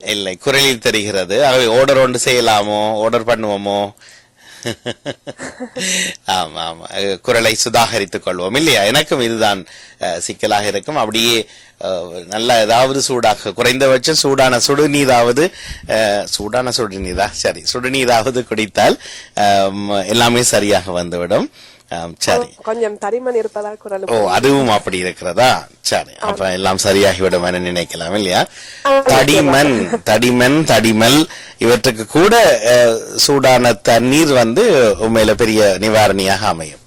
இல்லை, குரலில் தெரிகிறது. ஆகவே ஆர்டர் ஒன்று செய்யலாமோ, ஆர்டர் பண்ணுவோமோ? ஆமா ஆமா, குரலை சுதாகரித்துக் கொள்வோம் இல்லையா? எனக்கும் இதுதான் சிக்கலாக இருக்கும். அப்படியே நல்ல ஏதாவது சூடாக, குறைந்தபட்சம் சூடான சுடுநீராவது, சூடான சுடுநீரா, சரி, சுடுநீராவது குடித்தால் எல்லாமே சரியாக வந்துவிடும். சரி, கொஞ்சம் தடிமன் இருப்பதால் குரல். ஓ, அதுவும் அப்படி இருக்கிறதா? சரி, அப்ப எல்லாம் சரியாகிவிடும் என நினைக்கலாம் இல்லையா? தடிமன், தடிமன், தடிமல் இவற்றுக்கு கூட சூடான தண்ணீர் உண்மையில பெரிய நிவாரணியாக அமையும்.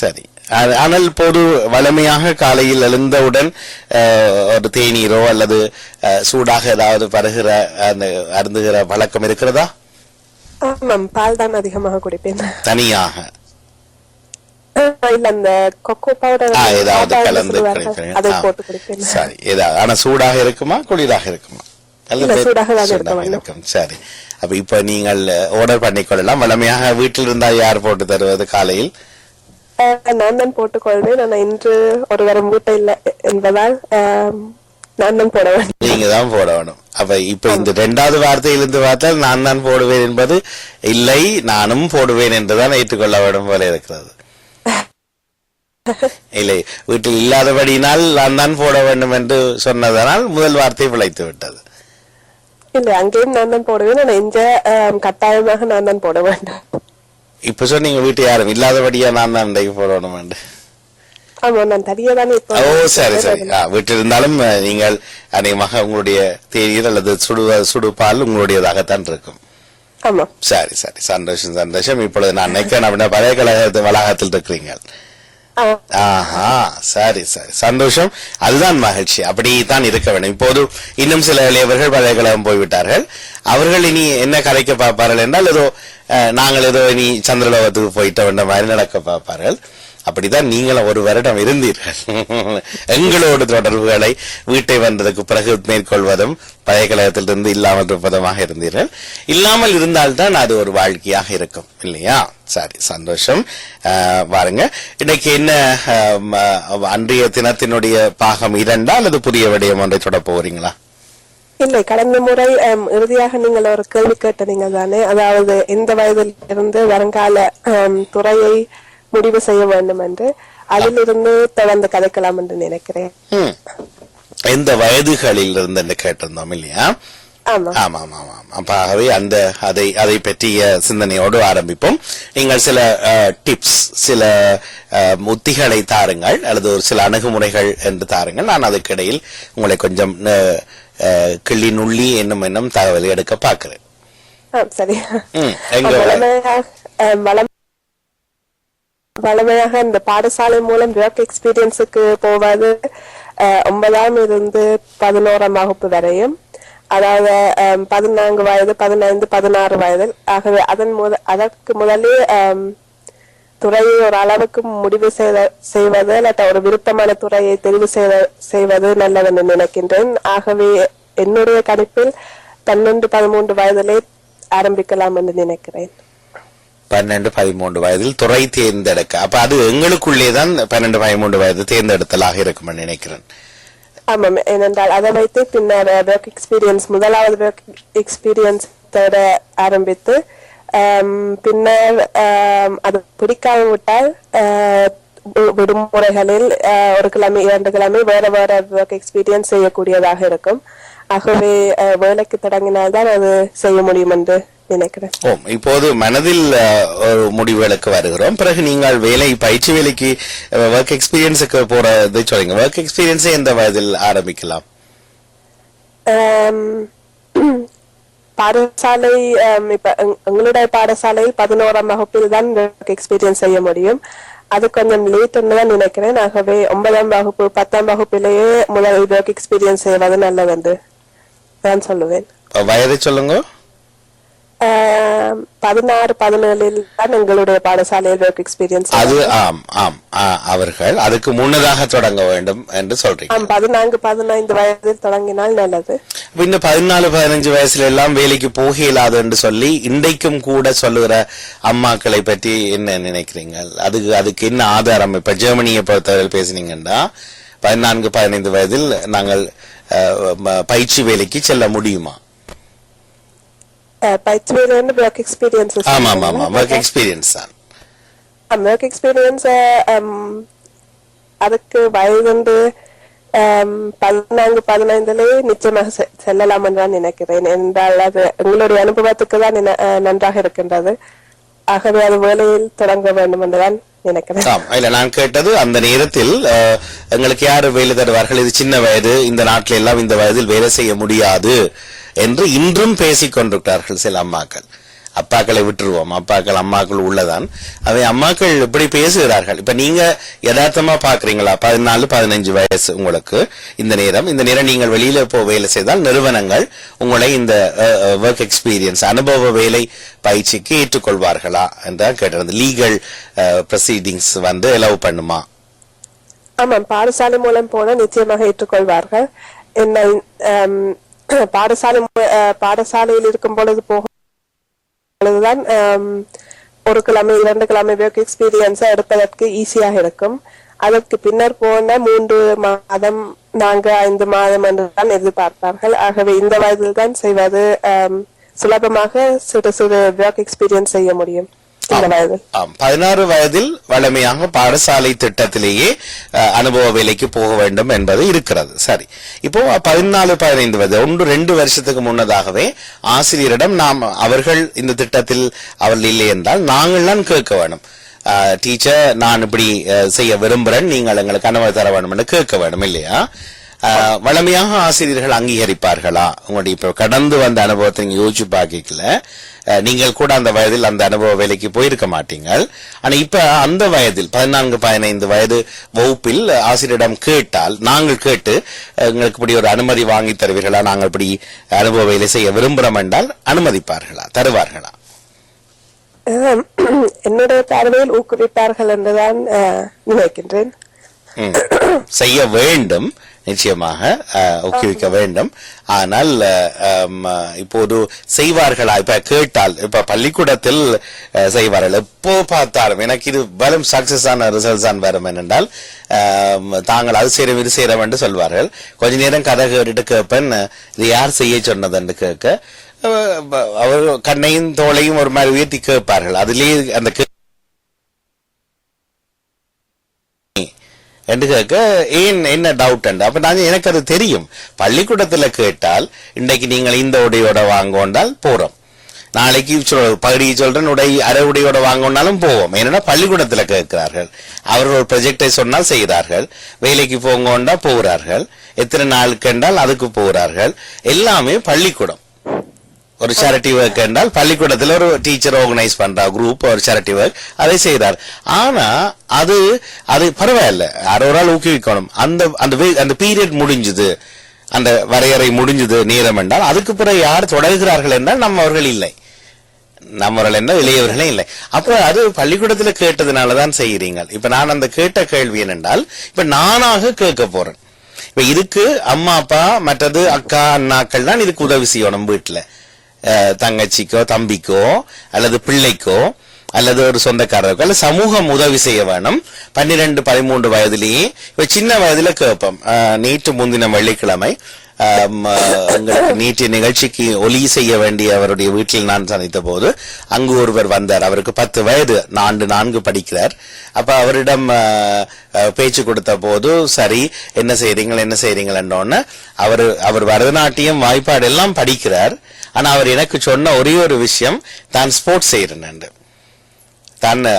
சரி. ஆனால் இப்போது வளமையாக காலையில் எழுந்தவுடன் ஒரு தேநீரோ அல்லது சூடாக ஏதாவது பருகிற அருந்துகிற வழக்கம் இருக்கிறதா? பால் தான் அதிகமாக குடிப்பேன். தனியாக இல்ல, அந்த கொக்கோ பவுடர் ஏதாவது கலந்து குடிப்பேன். சரி, ஏதாவது. ஆனா சூடாக இருக்குமா, குளிராக இருக்குமா? இருக்கும். சரி, அப்ப இப்ப நீங்கள் ஆர்டர் பண்ணிக்கொள்ளலாம். வளமையாக வீட்டில் இருந்தா யார் போட்டு தருவது காலையில்? நான் தான் போட்டுக்கொள்வேன். ஆனா இன்று ஒருவரும் வீட்டை இல்லை என்பதால் நான் தான் போட வேண்டும். நீங்க தான் போட வேணும். அப்ப இப்ப இந்த இரண்டாவது வார்த்தையிலிருந்து பார்த்தால் நான் தான் போடுவேன் என்பது இல்லை, நானும் போடுவேன் என்றுதான் ஏற்றுக்கொள்ள வேண்டும் போல இருக்கிறது. இல்லை, வீட்டில் இல்லாதபடியினால் நான் தான் போட வேண்டும் என்று சொன்னதனால் முதல் வார்த்தை பிழைத்து விட்டது. இல்லை, அங்கேயும் நான் தான் போடுவேன். ஆனா இந்த கட்டாயமாக நான் தான் போட வேண்டும். இப்ப சொன்னீங்க வீட்டு யாரும் இல்லாதபடியா நான் தான் இன்றைக்கு போடணும் என்று. ஓ, சரி சரி. வீட்டில் இருந்தாலும் நீங்கள் அநேகமாக உங்களுடைய தேநீர் அல்லது சுடுபால் உங்களுடையதாகத்தான் இருக்கும். சரி சரி, சந்தோஷம் சந்தோஷம். இப்பொழுது நான் நினைக்கிறேன் பழைய கழகத்து வளாகத்தில் இருக்கிறீங்க. ஆஹா, சரி சரி, சந்தோஷம். அதுதான் மகிழ்ச்சி. அப்படித்தான் இருக்க வேண்டும். இப்போது இன்னும் சில இளையவர்கள் பழைய கழகம் போய்விட்டார்கள். அவர்கள் இனி என்ன கலைக்க பார்ப்பார்கள் என்றால், ஏதோ நாங்கள் ஏதோ இனி சந்திரலோகத்துக்கு போயிட்ட வேண்ட மாதிரி நடக்க பார்ப்பார்கள். அப்படித்தான் நீங்களும் ஒரு வருடம் இருந்தீர்கள். எங்களோடு தொடர்புகளை வீட்டை வந்ததுக்கு பிறகு மேற்கொள்வதும் பழைய கழகத்திலிருந்து இல்லாமல் இருப்பதுமாக இருந்தீர்கள். இல்லாமல் இருந்தால்தான் அது ஒரு வாழ்க்கையாக இருக்கும் இல்லையா? சரி, சந்தோஷம். பாருங்க, இன்னைக்கு என்ன அன்றைய தினத்தினுடைய பாகம் 2 அல்லது புதிய விடயம் ஒன்றை தொட போறீங்களா? இல்லை, கடந்த முறை இறுதியாக நீங்கள் ஒரு கேள்வி கேட்டீங்க தானே, அதாவது எந்த வயதில் இருந்து வருங்கால துறையை முடிவு செய்ய வேண்டும் என்று. அதிலிருந்து தொடர்ந்து கதைக்கலாம் என்று நினைக்கிறேன். எந்த வயதுகளில் இருந்து கேட்டிருந்தோம் இல்லையா? ஆமா ஆமா ஆமா. ஆகவே அதை பற்றிய சிந்தனையோடு ஆரம்பிப்போம். நீங்கள் சில டிப்ஸ், சில உத்திகளை தாருங்கள் அல்லது ஒரு சில அணுகுமுறைகள் என்று தாருங்கள். நான் அதுக்கிடையில் உங்களை கொஞ்சம் கிள்ளி நுள்ளி என்னும் தகவலை எடுக்க பார்க்கிறேன். சரி. வளமையாக இந்த பாடசாலை மூலம் ஒர்க் எக்ஸ்பீரியன்ஸுக்கு போவது 9ஆம் இருந்து 11ஆம் வகுப்பு வரையும், அதாவது 14 வயது, 15, 16 வயதில். ஆகவே அதற்கு முதலே துறையை ஒரு அளவுக்கு முடிவு செய்வது அல்லது ஒரு விருப்பமான துறையை தெரிவு செய்வது நல்லதென்று நினைக்கின்றேன். ஆகவே என்னுடைய கணிப்பில் 12, 13 வயதிலே ஆரம்பிக்கலாம் என்று நினைக்கிறேன். 12, 13 வயதில் துறை தேர்ந்தெடுக்க. அப்ப அது எங்களுக்குள்ளேதான் 12, 13 வயது தேர்ந்தெடுத்தலாக இருக்கும் நினைக்கிறேன். ஆமாம், ஏனென்றால் அதை வைத்து பின்னர் ஒர்க் எக்ஸ்பீரியன்ஸ், முதலாவது ஒர்க் எக்ஸ்பீரியன்ஸ் தேட ஆரம்பித்து பின்னர் அது பிடிக்காம விட்டால் விடுமுறைகளில் 1 கிழமை 2 கிழமை வேற வேற ஒர்க் எக்ஸ்பீரியன்ஸ் செய்யக்கூடியதாக இருக்கும். ஆகவே வேலைக்கு தொடங்கினால்தான் அது செய்ய முடியும் என்று நினைக்கிறேன். இப்போது மனதில் ஒரு முடிவுகளுக்கு வருகிறோம். பிறகு நீங்கள் பயிற்சி வேலைக்கு ஒர்க் எக்ஸ்பீரியன்ஸுக்கு போறதை சொல்லுங்க. ஒர்க் எக்ஸ்பீரியன்ஸை எந்த வயதில் ஆரம்பிக்கலாம்? பாடசாலை, இப்ப எங்களுடைய பாடசாலையில் 11ஆம் வகுப்பில் தான் ஒர்க் எக்ஸ்பீரியன்ஸ் செய்ய முடியும். அது கொஞ்சம் லேட் தான் நினைக்கிறேன். ஆகவே 9ஆம் வகுப்பு 10ஆம் வகுப்பிலேயே முதல் ஒர்க் எக்ஸ்பீரியன்ஸ் செய்வது நல்லது என்று நான் சொல்லுவேன். வயதை சொல்லுங்க. 16, 17 தான் எங்களுடைய பாடசாலையில் ஒர்க் எக்ஸ்பீரியன்ஸ். அது அவர்கள் அதுக்கு முன்னதாக தொடங்க வேண்டும் என்று சொல்றீங்க. 14, 15 வயதில் தொடங்கினால் நல்லது. இந்த 14, 15 வயசுல எல்லாம் வேலைக்கு போக இயலாது என்று சொல்லி இன்றைக்கும் கூட சொல்லுகிற அம்மாக்களை பற்றி என்ன நினைக்கிறீங்க? அதுக்கு என்ன ஆதாரம்? இப்ப ஜெர்மனியை பொறுத்தவரை பேசினீங்கன்னா 14, 15 வயதில் நாங்கள் பயிற்சி வேலைக்கு செல்ல முடியுமா? பயிற்சி வேலை ஒர்க் எக்ஸ்பீரியன்ஸ். ஆமா ஆமா ஆமா, ஒர்க் எக்ஸ்பீரியன்ஸ் தான். ஒர்க் எக்ஸ்பீரியன்ஸ் அதுக்கு வயது 14-15 நிச்சயமாக செல்லலாம் என்று தான் நினைக்கிறேன். என்றால் அது உங்களுடைய அனுபவத்துக்கு தான் நன்றாக இருக்கின்றது. ஆகவே அது வேலையில் தொடங்க வேண்டும் என்றுதான் நினைக்கிறேன். இல்ல, நான் கேட்டது அந்த நேரத்தில் எங்களுக்கு யாரு வேலை தருவார்கள், இது சின்ன வயது, இந்த நாட்டில் எல்லாம் இந்த வயதில் வேலை செய்ய முடியாது என்று இன்றும் பேசிக் கொண்டிருக்கிறார்கள் சில அம்மாக்கள். அப்பாக்களை விட்டுருவோம், அப்பாக்கள் அம்மாக்கள் உள்ளதான். அவை அம்மாக்கள் இப்படி பேசுகிறார்கள். இப்ப நீங்க யதார்த்தமா பாக்குறீங்களா? 14-15 வயசு உங்களுக்கு இந்த நேரம் நீங்கள் வெளியில வேலை செய்தால் நிறுவனங்கள் உங்களை இந்த ஒர்க் எக்ஸ்பீரியன்ஸ் அனுபவ வேலை பயிற்சிக்கு ஏற்றுக்கொள்வார்களா என்ற கேட்டது. லீகல் ப்ரொசீடிங்ஸ் எலவ் பண்ணுமா? ஆமாம், பாடசாலை மூலம் போன நிச்சயமாக ஏற்றுக்கொள்வார்கள். என்ன பாடசாலையில் இருக்கும் பொழுது பொழுதுதான் ஒரு கிழமை 2 கிழமை ஒர்க் எக்ஸ்பீரியன்ஸ் எடுப்பதற்கு ஈஸியாக இருக்கும். அதற்கு பின்னர் போன 3 மாதம் 4-5 மாதம் என்றுதான் எதிர்பார்ப்பார்கள். ஆகவே இந்த வயதில் தான் செய்வது சுலபமாக சிறு சிறு ஒர்க் எக்ஸ்பீரியன்ஸ் செய்ய முடியும். 16 வயதில் வழமையாக பாடசாலை திட்டத்திலேயே அனுபவ வேலைக்கு போக வேண்டும் என்பது இருக்கிறது. சரி, இப்போ 14-15 வயது 1-2 வருஷத்துக்கு முன்னதாகவே ஆசிரியரிடம் நாம் அவர்கள் இந்த திட்டத்தில் அவர்கள் இல்லை என்றால் நாங்கள் தான் கேட்க வேணும். டீச்சர், நான் இப்படி செய்ய விரும்புறேன், நீங்கள் எங்களுக்கு அனுமதி தர வேண்டும் என்று கேட்க வேண்டும் இல்லையா? வளமையாக ஆசிரியர்கள் அங்கீகரிப்பார்களா? உங்களுடைய இப்ப கடந்து வந்த அனுபவத்தை நீங்க யோசிச்சு பாக்கல, நீங்கள் கூட அந்த வயதில் அந்த அனுபவ வேலைக்கு போயிருக்க மாட்டீங்க. ஆனா இப்ப அந்த வயதில் 14-15 வயது வகுப்பில் ஆசிரியரிடம் கேட்டால், நாங்கள் கேட்டு எங்களுக்கு இப்படி ஒரு அனுமதி வாங்கி தருவீர்களா, நாங்கள் இப்படி அனுபவ வேலை செய்ய விரும்புறோம் என்றால் அனுமதிப்பார்களா, தருவார்களா? என்னுடைய பார்வையில் ஊக்குவிப்பார்கள் என்றுதான் நினைக்கின்றேன். செய்ய வேண்டும், நிச்சயமாக ஊக்குவிக்க வேண்டும். ஆனால் இப்போது செய்வார்களா? இப்ப கேட்டால், இப்ப பள்ளிக்கூடத்தில் செய்வார்கள். எப்போ பார்த்தாலும் எனக்கு இது வரும் சக்சஸ் ஆன ரிசல்ட்ஸ் தான் வரும் என்றால் தாங்கள் அது செய்யறோம் இது செய்யறோம் என்று சொல்வார்கள். கொஞ்ச நேரம் கதை கேட்டுட்டு கேட்பேன், இது யார் செய்ய சொன்னது என்று கேட்க அவர் கண்ணையும் தோளையும் ஒரு மாதிரி உயர்த்தி கேட்பார்கள். அதிலேயே அந்த என்று கேட்க ஏன் என்ன டவுட் என்று. அப்ப நான் எனக்கு அது தெரியும். பள்ளிக்கூடத்துல கேட்டால் இன்றைக்கு நீங்கள் இந்த உடையோட வாங்கோண்டால் போறோம், நாளைக்கு பகுதியை சொல்றேன் உடை அரை உடையோட வாங்கினாலும் போவோம். ஏன்னா பள்ளிக்கூடத்துல கேட்கிறார்கள். அவர்கள் ஒரு ப்ரொஜெக்டை சொன்னால் செய்கிறார்கள். வேலைக்கு போங்கோண்டா போகிறார்கள். எத்தனை நாளுக்கு என்றால் அதுக்கு போகிறார்கள். எல்லாமே பள்ளிக்கூடம். ஒரு சேரிட்டி ஒர்க் என்றால் பள்ளிக்கூடத்தில் ஒரு டீச்சர் ஆர்கனைஸ் பண்றா குரூப், ஒரு சேரிட்டி ஒர்க் அதை செய்தார். ஆனா அது பரவாயில்ல, ஒரு ஆள் ஊக்குவிக்கணும். அந்த பீரியட் முடிஞ்சது, அந்த வரையறை முடிஞ்சது நேரம் என்றால் அதுக்கு பிறகு யார் தொடர்கிறார்கள் என்றால் நம்மவர்கள் இல்லை, நம்மவர்கள் என்ன இளையவர்களே இல்லை. அப்ப அது பள்ளிக்கூடத்துல கேட்டதுனாலதான் செய்கிறீங்க. இப்ப நான் அந்த கேட்ட கேள்வி என்னென்றால், இப்ப நானாக கேட்க போறேன். இப்ப இதுக்கு அம்மா அப்பா மற்றது அக்கா அண்ணாக்கள் தான் இதுக்கு உதவி செய்யணும். வீட்டுல தங்கச்சிக்கோ தம்பிக்கோ அல்லது பிள்ளைக்கோ அல்லது ஒரு சொந்தக்காரருக்கோ அல்லது சமூகம் உதவி செய்ய வேணும். 12-13 வயதிலேயே இப்ப சின்ன வயதுல கேட்போம். நேற்று முந்தின வெள்ளிக்கிழமை நீட்டிய நிகழ்ச்சிக்கு ஒலி செய்ய வேண்டிய அவருடைய வீட்டில் நான் சந்தித்த போது அங்கு ஒருவர் வந்தார். அவருக்கு 10 வயது, 4 படிக்கிறார். அப்ப அவரிடம் பேச்சு கொடுத்த போது, சரி என்ன செய்றீங்களோன்னு அவர் பரதநாட்டியம் வாய்ப்பாடு எல்லாம் படிக்கிறார். ஆனா அவர் எனக்கு சொன்ன ஒரே ஒரு விஷயம், தான் ஸ்போர்ட்ஸ் செய்யறேன்.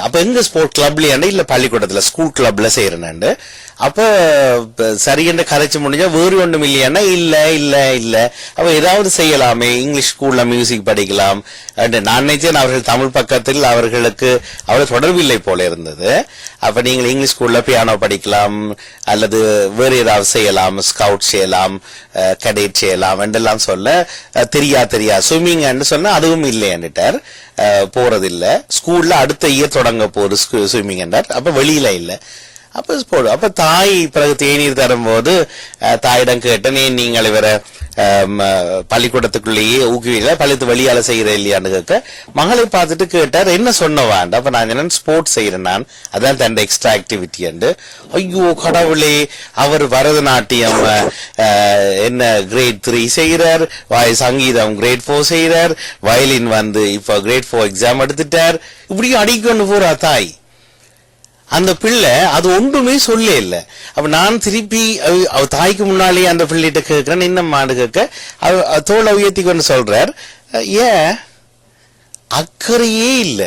அப்ப எங்க ஸ்போர்ட் கிளப்ல இல்ல பள்ளிக்கூடத்துல ஸ்கூல் கிளப்ல செய்யறேன். அப்ப சரி என்று கதைச்சு முடிஞ்சா வேறு ஒன்றும் இல்லையானா இல்ல அப்ப ஏதாவது செய்யலாமே, இங்கிலீஷ் ஸ்கூல்ல மியூசிக் படிக்கலாம். நான் நினைச்சேன் அவர்கள் தமிழ் பக்கத்தில் அவர்களுக்கு அவ்வளவு தொடர்பில்லை போல இருந்தது. அப்ப நீங்கள் இங்கிலீஷ் ஸ்கூல்ல பியானோ படிக்கலாம் அல்லது வேறு ஏதாவது செய்யலாம், ஸ்கவுட் செய்யலாம், கடேட் செய்யலாம் என்றெல்லாம் சொல்ல தெரியா ஸ்விம்மிங் சொன்னா அதுவும் இல்லைன்னுட்டார். போறதில்ல. ஸ்கூல்ல அடுத்த இயர் தொடங்க போகுது ஸ்விம்மிங் என்றார். அப்ப வெளியில இல்ல. அப்ப போடும். அப்ப தாய் பிறகு தேநீர் தரும்போது தாயிடம் கேட்டேன், நீங்கள் இவரை பள்ளிக்கூடத்துக்குள்ளேயே ஊக்குவீங்களா, பள்ளித்து வெளியால செய்யற இல்லையான்னு கேட்க மகளை பார்த்துட்டு கேட்டார், என்ன சொன்னவான். அப்ப நான் என்ன ஸ்போர்ட்ஸ் செய்யறேன், நான் அதான் தன் எக்ஸ்ட்ரா ஆக்டிவிட்டி என்று. ஐயோ கடவுளே, அவர் பரதநாட்டியம் என்ன கிரேட் 3 செய்யறார், சங்கீதம் கிரேட் 4 செய்யறார், வயலின் வந்து இப்ப கிரேட் 4 எக்ஸாம் எடுத்துட்டார், இப்படி அடிக்கொண்டு போறா தாய். அந்த பிள்ளை அது ஒன்றுமே சொல்ல இல்ல. அப்ப நான் திருப்பி தாய்க்கு முன்னாலேயே அந்த பிள்ளைகிட்ட கேட்கிறேன், என்னம்மான்னு கேட்க தோலை உயர்த்தி கொண்டு சொல்றார், ஏன் அக்கறையே இல்ல.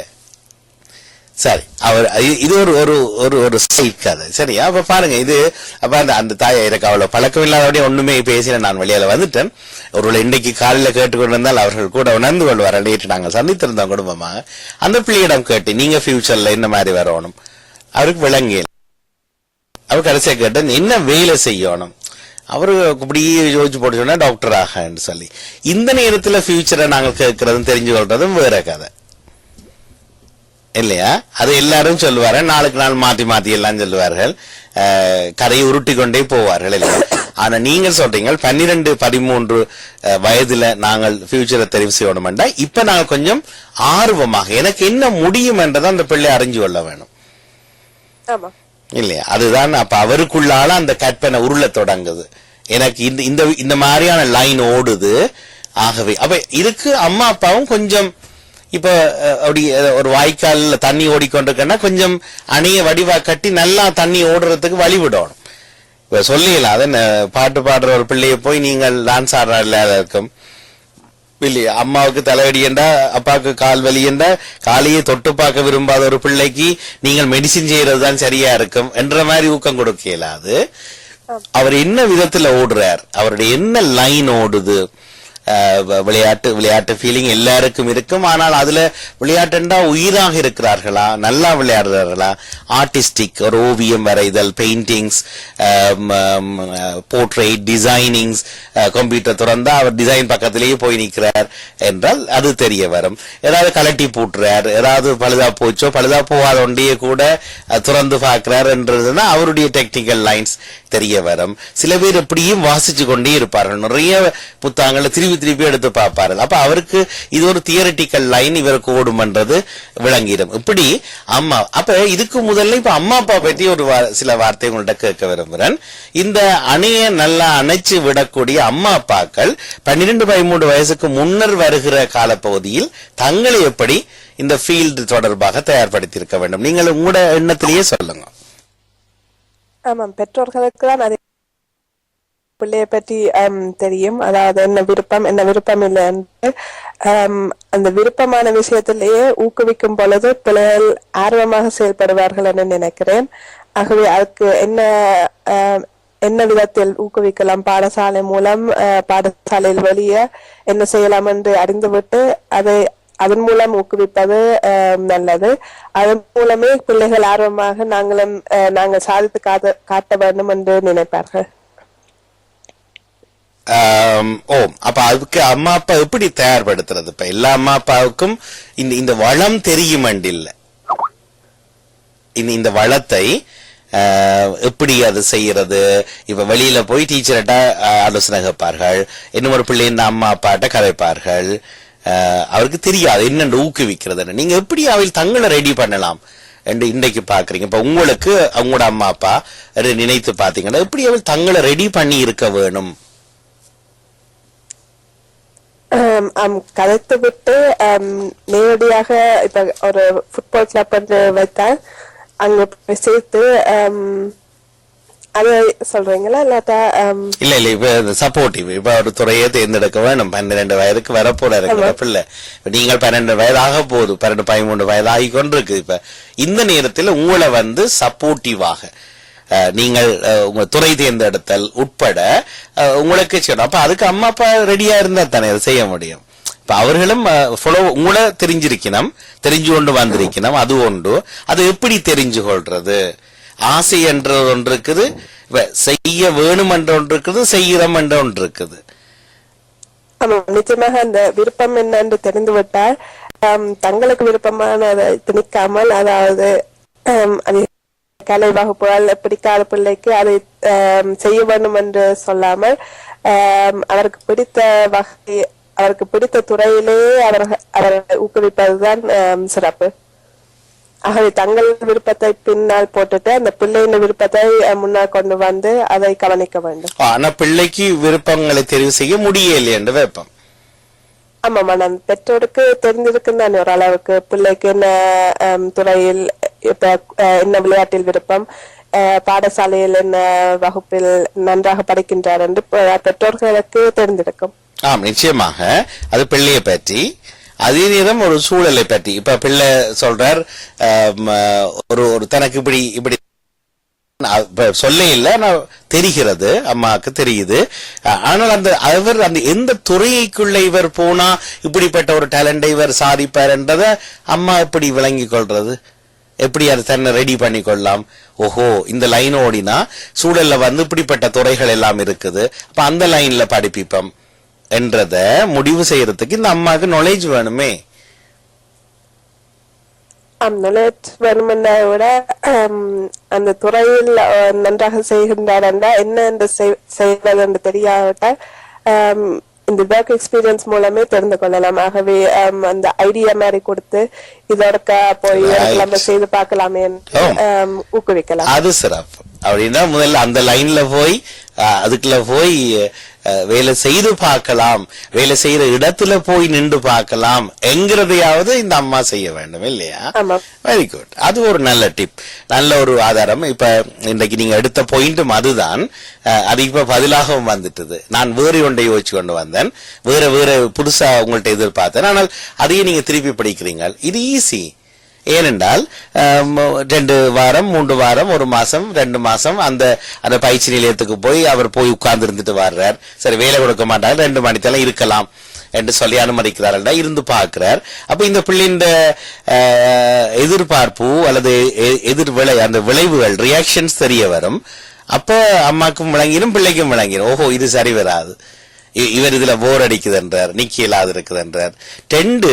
சரி, அவர் இது ஒரு ஒரு ஒரு ஒரு கதை. சரியா? அப்ப பாருங்க, இது அப்ப அந்த தாய் எனக்கு அவ்வளவு பழக்கம் இல்லாதபடியே ஒண்ணுமே பேசின நான் வெளியால வந்துட்டேன். ஒருவேளை இன்றைக்கு காலையில கேட்டுக்கொண்டிருந்தால் அவர்கள் கூட உணர்ந்து கொள்வார். நேற்று நாங்கள் சந்தித்திருந்தோம் குடும்பமாக. அந்த பிள்ளையிடம் கேட்டு, நீங்க ஃபியூச்சர்ல என்ன மாதிரி வரணும், அவருக்கு விளங்கியல். அவர் கடைசியா கேட்டேன், என்ன வேலை செய்யணும். அவரு இப்படியே யோசிச்சு போட்டு சொன்னா டாக்டர் ஆகன்னு சொல்லி. இந்த நேரத்துல ஃபியூச்சரை நாங்கள் கேட்கறதும் தெரிஞ்சு கொள்றதும் வேற கதை இல்லையா? அது எல்லாரும் சொல்லுவாரு, நாளுக்கு நாள் மாத்தி மாத்தி எல்லாம் சொல்லுவார்கள், கதையை உருட்டி கொண்டே போவார்கள் இல்லையா? ஆனா நீங்க சொல்றீங்க 12-13 வயதுல நாங்கள் ஃபியூச்சரை தெரிவு செய்யணும்டா, இப்ப நாங்கள் கொஞ்சம் ஆர்வமாக எனக்கு என்ன முடியும் என்றதை அந்த பிள்ளை அறிஞ்சு கொள்ள வேணும் இல்லையா? அதுதான் அப்ப அவருக்குள்ளால அந்த கற்பனை உருள தொடங்குது. எனக்கு இந்த இந்த மாதிரியான லைன் ஓடுது. ஆகவே அப்ப இதுக்கு அம்மா அப்பாவும் கொஞ்சம் இப்ப அப்படி ஒரு வாய்க்கால்ல தண்ணி ஓடிக்கொண்டிருக்கேன்னா கொஞ்சம் அணைய வடிவா கட்டி நல்லா தண்ணி ஓடுறதுக்கு வழிவிடணும். இப்ப சொல்லிடலாம், அதை பாட்டு பாடுற ஒரு பிள்ளைய போய் நீங்கள் டான்ஸ் ஆடுற இல்லாத இருக்கும் இல்லையா? அம்மாவுக்கு தலைவலி என்றா, அப்பாவுக்கு கால் வலி என்றா, காலையே தொட்டு பார்க்க விரும்பாத ஒரு பிள்ளைக்கு நீங்கள் மெடிசின் செய்யறதுதான் சரியா இருக்கும் என்ற மாதிரி ஊக்கம் கொடுக்க இயலாது. அவர் என்ன விதத்துல ஓடுறார், அவருடைய என்ன லைன் ஓடுது, விளையாட்டு ஃபீலிங் எல்லாருக்கும் இருக்கும். ஆனால் அதுல விளையாட்டுண்டா உயிராக இருக்கிறார்களா, நல்லா விளையாடுறார்களா, ஆர்டிஸ்டிக் ஒரு ஓவியம் வரைதல், பெயிண்டிங்ஸ், போர்ட்ரேட், டிசைனிங்ஸ், கம்ப்யூட்டர் திறந்தா அவர் டிசைன் பக்கத்திலேயே போய் நிற்கிறார் என்றால் அது தெரிய வரும். ஏதாவது கலட்டி போட்டுறார், ஏதாவது பழுதா போச்சோ பழுதா போகாத ஒன்றையே கூட திறந்து பார்க்கிறார் என்றதுன்னா அவருடைய டெக்னிக்கல் லைன்ஸ் தெரிய வரும். சில பேர் எப்படியும் வாசிச்சு கொண்டே இருப்பார்கள், நிறைய புத்தகங்களை திருப்பி எடுத்து பார்ப்பார்கள். அப்ப அவருக்கு இது ஒரு தியரிட்டிக்கல் லைன் இவருக்கு ஓடும்ன்றது விளங்கிடும். இப்படி அம்மா அப்ப இதுக்கு முதல்ல இப்ப அம்மா அப்பா பற்றி ஒரு சில வார்த்தை உங்கள்கிட்ட கேட்க விரும்புகிறேன். இந்த அணைய நல்லா அணைச்சு விடக்கூடிய அம்மா அப்பாக்கள் 12-13 வயசுக்கு முன்னர் வருகிற காலப்பகுதியில் தங்களை எப்படி இந்த ஃபீல்டு தொடர்பாக தயார்படுத்தி இருக்க வேண்டும், நீங்கள் உங்களோட எண்ணத்திலேயே சொல்லுங்க. ஆமாம், பெற்றோர்களுக்கு தான் அதே பிள்ளைய பற்றி தெரியும். அதாவது என்ன விருப்பம் என்ன விருப்பம் இல்லை என்று அந்த விருப்பமான விஷயத்திலேயே ஊக்குவிக்கும் பொழுது பிள்ளைகள் ஆர்வமாக செயல்படுவார்கள் என்று நினைக்கிறேன். ஆகவே அதுக்கு என்ன விதத்தில் ஊக்குவிக்கலாம், பாடசாலை மூலம் பாடசாலையில் வெளியே என்ன செய்யலாம் என்று அறிந்துவிட்டு அதன் மூலம் ஊக்குவிப்பது நல்லது. அதன் மூலமே பிள்ளைகள் ஆர்வமாக நாங்கள் சாதித்து காட்ட வேண்டும் என்று நினைப்பார்கள். அப்ப அதுக்கு அம்மா அப்பா எப்படி தயார்படுத்துறது? இப்ப எல்லா அம்மா அப்பாவுக்கும் இந்த வளம் தெரியும் இல்ல, இந்த வளத்தை எப்படி அது செய்யறது? இப்ப வெளியில போய் டீச்சர்கிட்ட ஆலோசனை கேட்பார்கள், இன்னும் ஒரு பிள்ளை இந்த அம்மா அப்பாட்ட கதைப்பார்கள், அவருக்கு தெரியாது என்னென்று ஊக்குவிக்கிறது. நீங்க எப்படி அவையில் தங்களை ரெடி பண்ணலாம் என்று இன்றைக்கு பாக்குறீங்க? இப்ப உங்களுக்கு அவங்களோட அம்மா அப்பா நினைத்து பாத்தீங்கன்னா எப்படி அவள் தங்களை ரெடி பண்ணி இருக்க வேணும்? கதைத்து விட்டு நேரடியாக இப்ப ஒரு ஃபுட்பால் கிளப் என்று வைத்தால் அங்க சேர்த்து அது சொல்றீங்களா? இல்லாட்டா இல்ல இப்ப சப்போர்ட்டிவ் இப்ப ஒரு துறையை தேர்ந்தெடுக்க வேணும். 12 வயதுக்கு வரப்போற இருக்கிற பிள்ளை, நீங்கள் 12 வயதாக போகுது, 12-13 வயதாகி கொண்டிருக்கு. இப்ப இந்த நேரத்தில் உங்களை சப்போர்ட்டிவாக நீங்கள் உங்க துறை தேர்ந்தெடுத்தல் உட்பட உங்களுக்கு செய்யணும். அப்ப அதுக்கு அம்மா அப்பா ரெடியா இருந்தா தானே அதை செய்ய முடியும். இப்ப அவர்களும் உங்களை தெரிஞ்சிருக்கணும், தெரிஞ்சு கொண்டு வந்திருக்கணும். அது ஒன்று. அது எப்படி தெரிஞ்சு கொள்றது? ஆசை என்ற ஒன்று இருக்குது, செய்ய வேணும் என்ற ஒன்று இருக்குது, செய்யறோம் என்ற ஒன்று இருக்குது. நிச்சயமாக அந்த விருப்பம் என்ன என்று தெரிந்துவிட்டால் தங்களுக்கு விருப்பமான திணிக்காமல், அதாவது கலை வகுப்புகள் பிடிக்காத பிள்ளைக்கு அதை செய்ய வேண்டும் என்று சொல்லாமல் அவருக்கு பிடித்த வகை அவருக்கு பிடித்த துறையிலே அவரை ஊக்குவிப்பதுதான் சிறப்பு. ஆகவே தங்கள் விருப்பத்தை பின்னால் போட்டுட்டு அந்த பிள்ளையின் விருப்பத்தை முன்னால் கொண்டு வந்து அதை கவனிக்க வேண்டும். ஆனா பிள்ளைக்கு விருப்பங்களை தெரிவு செய்ய முடியல என்று வைப்போம். ஆமாமா, நான் பெற்றோருக்கு தெரிஞ்சிருக்கும் தானே ஓரளவுக்கு பிள்ளைக்கு என்ன துறையில் இப்ப என்ன விளையாட்டில் விருப்பம், பாடசாலையில் என்ன வகுப்பில் நன்றாக படிக்கின்றார் என்று பெற்றோர்களுக்கு தெரிஞ்சிருக்கும். ஆம், நிச்சயமாக அது பிள்ளையை பற்றி. அதே நேரம் ஒரு சூழலை பற்றி இப்ப பிள்ளை சொல்றார் ஒரு தனக்கு இப்படி இப்படி சொல்ல இல்ல தெரிகிறது, அம்மாவுக்கு தெரியுது. ஆனால் அவர் அந்த எந்த துறைக்குள்ள இவர் போனா இப்படிப்பட்ட ஒரு டேலண்டை இவர் சாதிப்பார் என்றதை அம்மா எப்படி விளங்கி கொள்றது, எப்படி அதை தன்னை ரெடி பண்ணி கொள்ளலாம்? ஓஹோ, இந்த லைன் ஓடினா சூழல்ல வந்து இப்படிப்பட்ட துறைகள் எல்லாம் இருக்குது, அப்ப அந்த லைன்ல படிப்பிப்போம் என்றத முடிவு செய்யறதுக்கு இந்த அம்மாவுக்கு நாலேஜ் வேணுமே. நாலேஜ் வேணுமென்றதை விட அந்த துறையில் நன்றாக செய்கின்றார் என்றால் என்ன என்று செய்வது என்று தெரியாவிட்டால் இந்த ஒர்க் எக்ஸ்பீரியன்ஸ் மூலமே தெரிந்து கொள்ளலாம். ஆகவே அந்த ஐடியா மாதிரி கொடுத்து இதோட போய் நம்ம செய்து பார்க்கலாமே ஊக்குவிக்கலாம். அது சிறப்பு. அப்படின்னா முதல்ல அந்த லைன்ல போய் அதுக்குள்ள போய் வேலை செய்து பார்க்கலாம், வேலை செய்யற இடத்துல போய் நின்று பார்க்கலாம் என்கிறதையாவது இந்த அம்மா செய்ய வேண்டும் இல்லையா? Very good. அது ஒரு நல்ல டிப், நல்ல ஒரு ஆதாரம். இப்ப இன்றைக்கு நீங்க எடுத்த பாயிண்ட்டும் அதுதான். அது இப்ப பதிலாகவும் வந்துட்டது. நான் வேறு ஒன்றை யோசிச்சு கொண்டு வந்தேன், வேற வேற புதுசா உங்கள்ட்ட எதிர்பார்த்தேன். ஆனால் அதையே நீங்க திருப்பி படிக்கிறீங்க. இது ஈஸி. ஏனென்றால் 2 வாரம் 3 வாரம் 1 மாசம் 2 மாசம் அந்த பயிற்சி நிலையத்துக்கு அவர் போய் உட்கார்ந்து இருந்துட்டு வர்றார். சரி, வேலை கொடுக்க மாட்டாங்க, 2 மணித்தெல்லாம் இருக்கலாம் என்று சொல்லி அனுமதிக்கிறார், இருந்து பார்க்கிறார். அப்ப இந்த பிள்ளையின் எதிர்பார்ப்பு அல்லது எதிர்விளை அந்த விளைவுகள் ரியாக்ஷன்ஸ் தெரிய வரும். அப்ப அம்மாக்கும் விளங்கிடும், பிள்ளைக்கும் விளங்கிடும். ஓஹோ, இது சரி வராது, இவர் இதுல போர் அடிக்குது என்றார், நிக்க இல்லாது இருக்குது என்றார். 2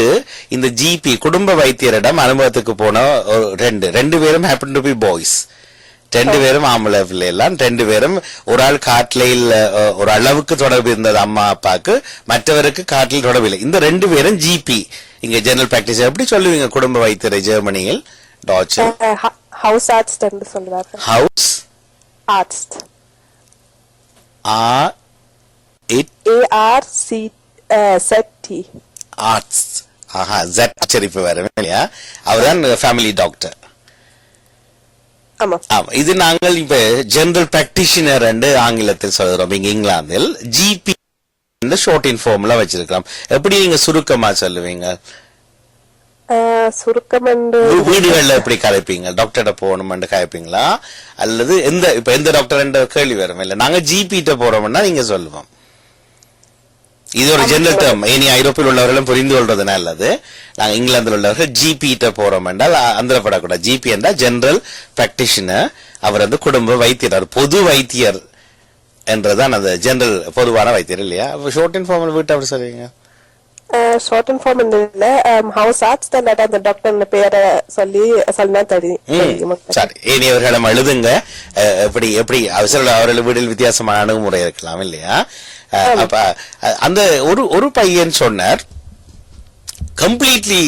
இந்த ஜிபி குடும்ப வைத்தியரிடம் அனுபவத்துக்கு போன 2 பேரும் ஹேப்பன் டு பி பாய்ஸ். 2 பேரும் ஆம்பளை பிள்ளை எல்லாம். 2 பேரும் ஒரு ஆள் காட்டில் ஒரு அளவுக்கு தொடர்பு இருந்தது அம்மா அப்பாவுக்கு, மற்றவருக்கு காட்டில் தொடர்பு இல்லை. இந்த 2 பேரும் ஜிபி, இங்க ஜெனரல் பிராக்டிஸ் எப்படி சொல்லுவீங்க குடும்ப வைத்தியரை ஜெர்மனியில்? டாக்டர் ஹவுஸ் ஆர்ட்ஸ் என்று சொல்வார்கள். House arts arts. ஆஹா, Z அச்சரிப்பு வேற இல்லையா? அவர்தான் ஃபேமிலி டாக்டர். ஆமா, இது நாங்கள் இப்ப ஜெனரல் பிராக்டிஷனர் என்று ஆங்கிலத்தில் சொல்றோம். இங்க இங்கிலாந்தில் ஜிபி ஷார்ட் இன் ஃபார்ம்ல வச்சிருக்கலாம். எப்படி நீங்க சுருக்கமா சொல்லுவீங்க? சுருக்கம் வீடுகள்ல எப்படி கலைப்பீங்க? டாக்டர்கிட்ட போகணும் கலைப்பீங்களா? அல்லது எந்த டாக்டர் கேள்வி வரும் இல்ல, நாங்க ஜிபிட்ட போறோம்னா நீங்க சொல்லுவோம். இது ஒரு ஜெனரல் டேர்ம். இனி ஐரோப்பில் உள்ளவர்களும் புரிந்து கொள்றது நல்லது. நாங்க இங்கிலாந்தில் உள்ளவர்கள் ஜிபிட்ட போறோம் என்றால் அந்தரப்படக்கூடாது. ஜிபி என்றால் ஜெனரல் பிராக்டிஷனர். அவர் வந்து குடும்ப வைத்தியர், பொது வைத்தியர் என்றதான் அது ஜெனரல் பொதுவான வைத்தியர் இல்லையா? ஷார்ட் அண்ட் ஃபார்ம் வீட்டு அப்படி சொல்லுவீங்க. ஷார்ட் அண்ட் ஃபார்ம் இல்ல, ஹவுஸ் ஆர்ட்ஸ் தான் அந்த டாக்டர் பேரை சொன்னா தெரியும். சரி, இனியவர்களிடம் எழுதுங்க. எப்படி எப்படி அவர்கள் வீட்டில் வித்தியாசமான அணுகுமுறை இருக்கலாம் இல்லையா? அப்ப அந்த ஒரு பையன் சொன்னார், கம்ப்ளீட்லி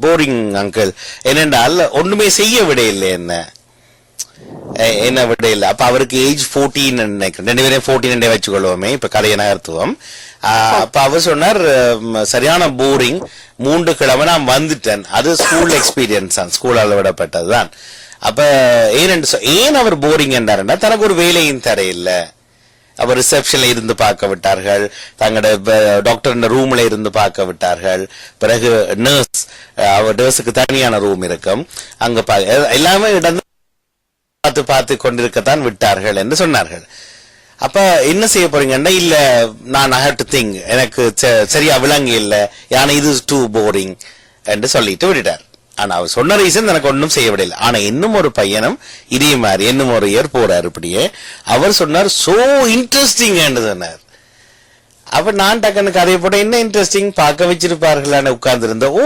போரிங் அங்கிள், என்னென்றால் ஒண்ணுமே செய்ய விட இல்லை என்ன விட இல்லை. அப்ப அவருக்கு ஏஜ் 14 நினைக்கிறேன். 2 பேரையும் 14 வச்சுக்கொள்வோமே, இப்ப கதையை நகர்த்துவோம். அப்ப அவர் சொன்னார், சரியான போரிங், 3 கிழமை நான் வந்துட்டேன். அது ஸ்கூல் எக்ஸ்பீரியன்ஸ் தான், ஸ்கூலால் விடப்பட்டதுதான். அப்ப ஏன் அவர் போரிங் என்றாருன்னா, தனக்கு ஒரு வேலையும் தரையில்ல. அவர் ரிசப்ஷன்ல இருந்து பார்க்க விட்டார்கள், தங்களோட டாக்டர் ரூம்ல இருந்து பார்க்க விட்டார்கள். பிறகு நர்ஸ், அவர் நர்ஸுக்கு தனியான ரூம் இருக்கும், அங்க எல்லாமே இடந்து பார்த்து கொண்டிருக்கத்தான் விட்டார்கள் என்று சொன்னார்கள். அப்ப என்ன செய்ய போறீங்கன்னா, இல்ல நான் ஐ ஹேவ் டு திங்க், எனக்கு சரியா விளங்க இல்ல, யானை இது டூ போரிங் என்று சொல்லிட்டு விட்டுட்டார். ஆனா அவர் சொன்ன ரீசன் எனக்கு ஒன்றும் செய்ய விடல. ஆனா இன்னும் ஒரு பையனும் இதே மாதிரி இன்னும் ஒரு இயர் போறாரு. இப்படியே அவர் சொன்னார், சோ இன்ட்ரெஸ்டிங் என்று சொன்னார். அப்ப நான் டக்குன்னு கதையை போட்ட, என்ன இன்ட்ரெஸ்டிங், பார்க்க வச்சிருப்பார்கள் உட்கார்ந்து இருந்த. ஓ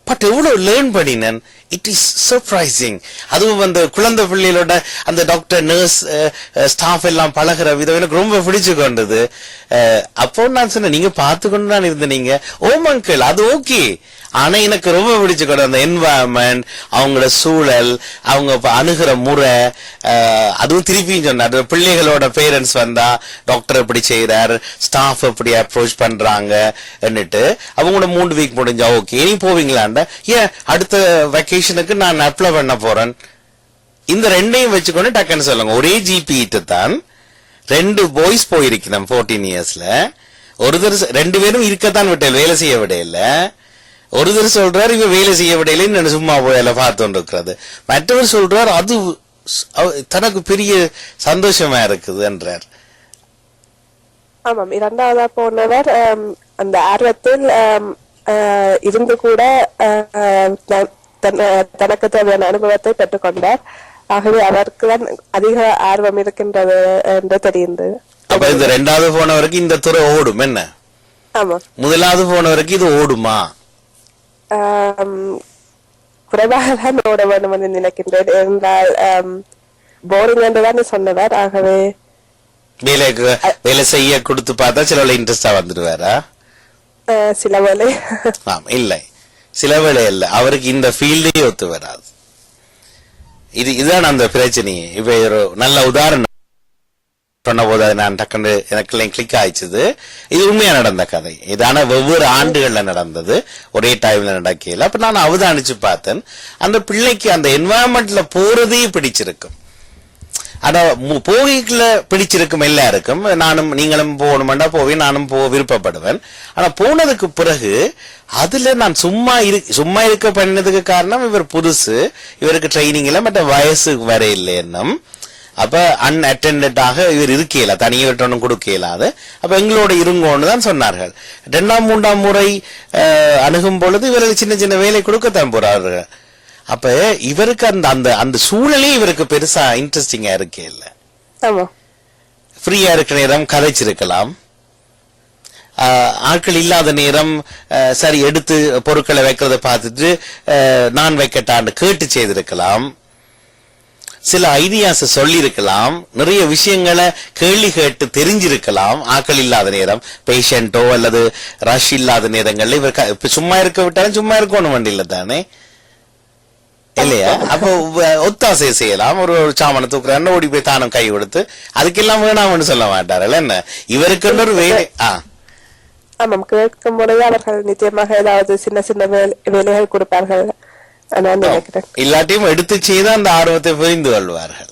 பட் எவ்வளவு லேர்ன் பண்ணினேன், இட் இஸ் சர்ப்ரைசிங். அதுவும் அந்த குழந்தை பிள்ளைகளோட அந்த டாக்டர் நர்ஸ் ஸ்டாஃப் எல்லாம் பழகிற விதம் எனக்கு ரொம்ப பிடிச்சு கொண்டது. அப்போ நான் சொன்னேன், நீங்க பார்த்து கொண்டு தான் இருந்தீங்க. ஓம் அங்கிள் அது ஓகே, ஆனா எனக்கு ரொம்ப பிடிச்சு கொண்ட அந்த என்வாயன்மெண்ட், அவங்களோட சூழல், அவங்க அணுகிற முறை, அதுவும் திருப்பியும் சொன்னார் பிள்ளைகளோட பேரண்ட்ஸ் வந்தா டாக்டர் எப்படி செய்யறாரு, ஸ்டாஃப் எப்படி அப்ரோச் பண்றாங்க என்னட்டு. அவங்களோட 3 வீக் முடிஞ்சா ஓகே, இனி போவீங்களாண்ட, ஏன் அடுத்த வெக்கேஷனுக்கு நான் அப்ளை பண்ண போறேன். இந்த ரெண்டையும் வச்சுக்கொண்டு டக்குன்னு சொல்லுங்க. ஒரே ஜிபிட்டு தான் 2 பாய்ஸ் போயிருக்கிறேன் 14 இயர்ஸ்ல. ஒருத்தர் 2 பேரும் இருக்கத்தான் விட்டேன், வேலை செய்ய விடையில. ஒருத்தர் சொல்றாரு இவ வேலை செய்ய விடையில சும்மா போயில பார்த்து இருக்கிறது. மற்றவர் சொல்றார் அது தனக்கு பெரிய சந்தோஷமா இருக்குது என்றார். ஆமாம், இரண்டாவதா போனவர் அந்த ஆர்வத்தில் இருந்து கூட தனக்கு தேவையான அனுபவத்தை பெற்றுக்கொண்டார். ஆகவே அவருக்கு தான் அதிக ஆர்வம் இருக்கின்றது என்று தெரியுது. அப்ப இந்த 2வது போனவருக்கு இந்த துறை ஓடும் என்ன? ஆமா. முதலாவது போனவருக்கு இது ஓடுமா? குறைவாக தான் ஓட வேண்டும் என்று நினைக்கின்றேன். என்றால் போரிங் என்றுதான் சொன்னவர். ஆகவே வேலை செய்ய கொடுத்து பார்த்தா சில வேலை இன்ட்ரெஸ்டா வந்துடுவாரா? சில வேலை இல்லை, சில வேலை இல்ல, அவருக்கு இந்த ஃபீல்டே ஒத்து வராது. இதுதான் அந்த பிரச்சனையே. இப்ப ஒரு நல்ல உதாரணம் சொன்ன போது நான் டக்குன்னு எனக்கு கிளிக் ஆயிடுச்சு. இது உண்மையா நடந்த கதை. இதான வெவ்வேறு ஆண்டுகள்ல நடந்தது, ஒரே டைம்ல நடக்கல. அப்ப நான் அவதானிச்சு பார்த்தேன், அந்த பிள்ளைக்கு அந்த என்வாயன்மெண்ட்ல போறதே பிடிச்சிருக்கும். அத போகிக்குள்ள பிடிச்சிருக்கும் எல்லாருக்கும். நானும் நீங்களும் போகணுமெண்டா போவேன், நானும் விருப்பப்படுவேன். ஆனா போனதுக்கு பிறகு அதுல நான் சும்மா இருக்க பண்ணதுக்கு காரணம் இவர் புதுசு, இவருக்கு ட்ரைனிங் இல்ல, மற்ற வயசு வர இல்லை என்னும். அப்ப அன்அட்டெண்டடாக இவர் இருக்கல, தனியே விட்டொன்னும் கொடுக்கலாது. அப்ப எங்களோட இருங்கோன்னு தான் சொன்னார்கள். 2ஆம் 3ஆம் முறை அணுகும் பொழுது இவர்கள் சின்ன சின்ன வேலை கொடுக்கத்தான் போறார்கள். அப்ப இவருக்கு அந்த அந்த சூழலே இவருக்கு பெருசா இன்ட்ரெஸ்டிங்கா இருக்கே இல்ல. ஃப்ரீயா இருக்கிற நேரம் கதைச்சிருக்கலாம், ஆட்கள் இல்லாத நேரம் சரி எடுத்து பொருட்களை வைக்கிறத பார்த்துட்டு நான் வைக்கட்டான்னு கேட்டு செய்திருக்கலாம், சில ஐடியாஸ் சொல்லி இருக்கலாம், நிறைய விஷயங்களை கேள்வி கேட்டு தெரிஞ்சிருக்கலாம். ஆக்கள் இல்லாத நேரம், பேஷண்டோ அல்லது ரஷ் இல்லாத நேரங்கள்ல இவர் சும்மா இருக்க விட்டாலும் சும்மா இருக்கணும் வண்டியில தானே இல்லையா? அப்போ ஒத்தாசை செய்யலாம். ஒரு சாமனை தூக்குறாருன்னு ஓடி போய் தானும் கை கொடுத்து அதுக்கெல்லாம் வேணாம்னு சொல்ல மாட்டார்கள் என்ன? இவருக்கு ஒரு வேலை. ஆமாம், கேட்கும் பொழுது அவர்கள் நிச்சயமாக ஏதாவது சின்ன சின்ன வேலைகள் கொடுப்பார்கள். இல்லாட்டியும் எடுத்து செய்து அந்த ஆர்வத்தை புரிந்து கொள்வார்கள்.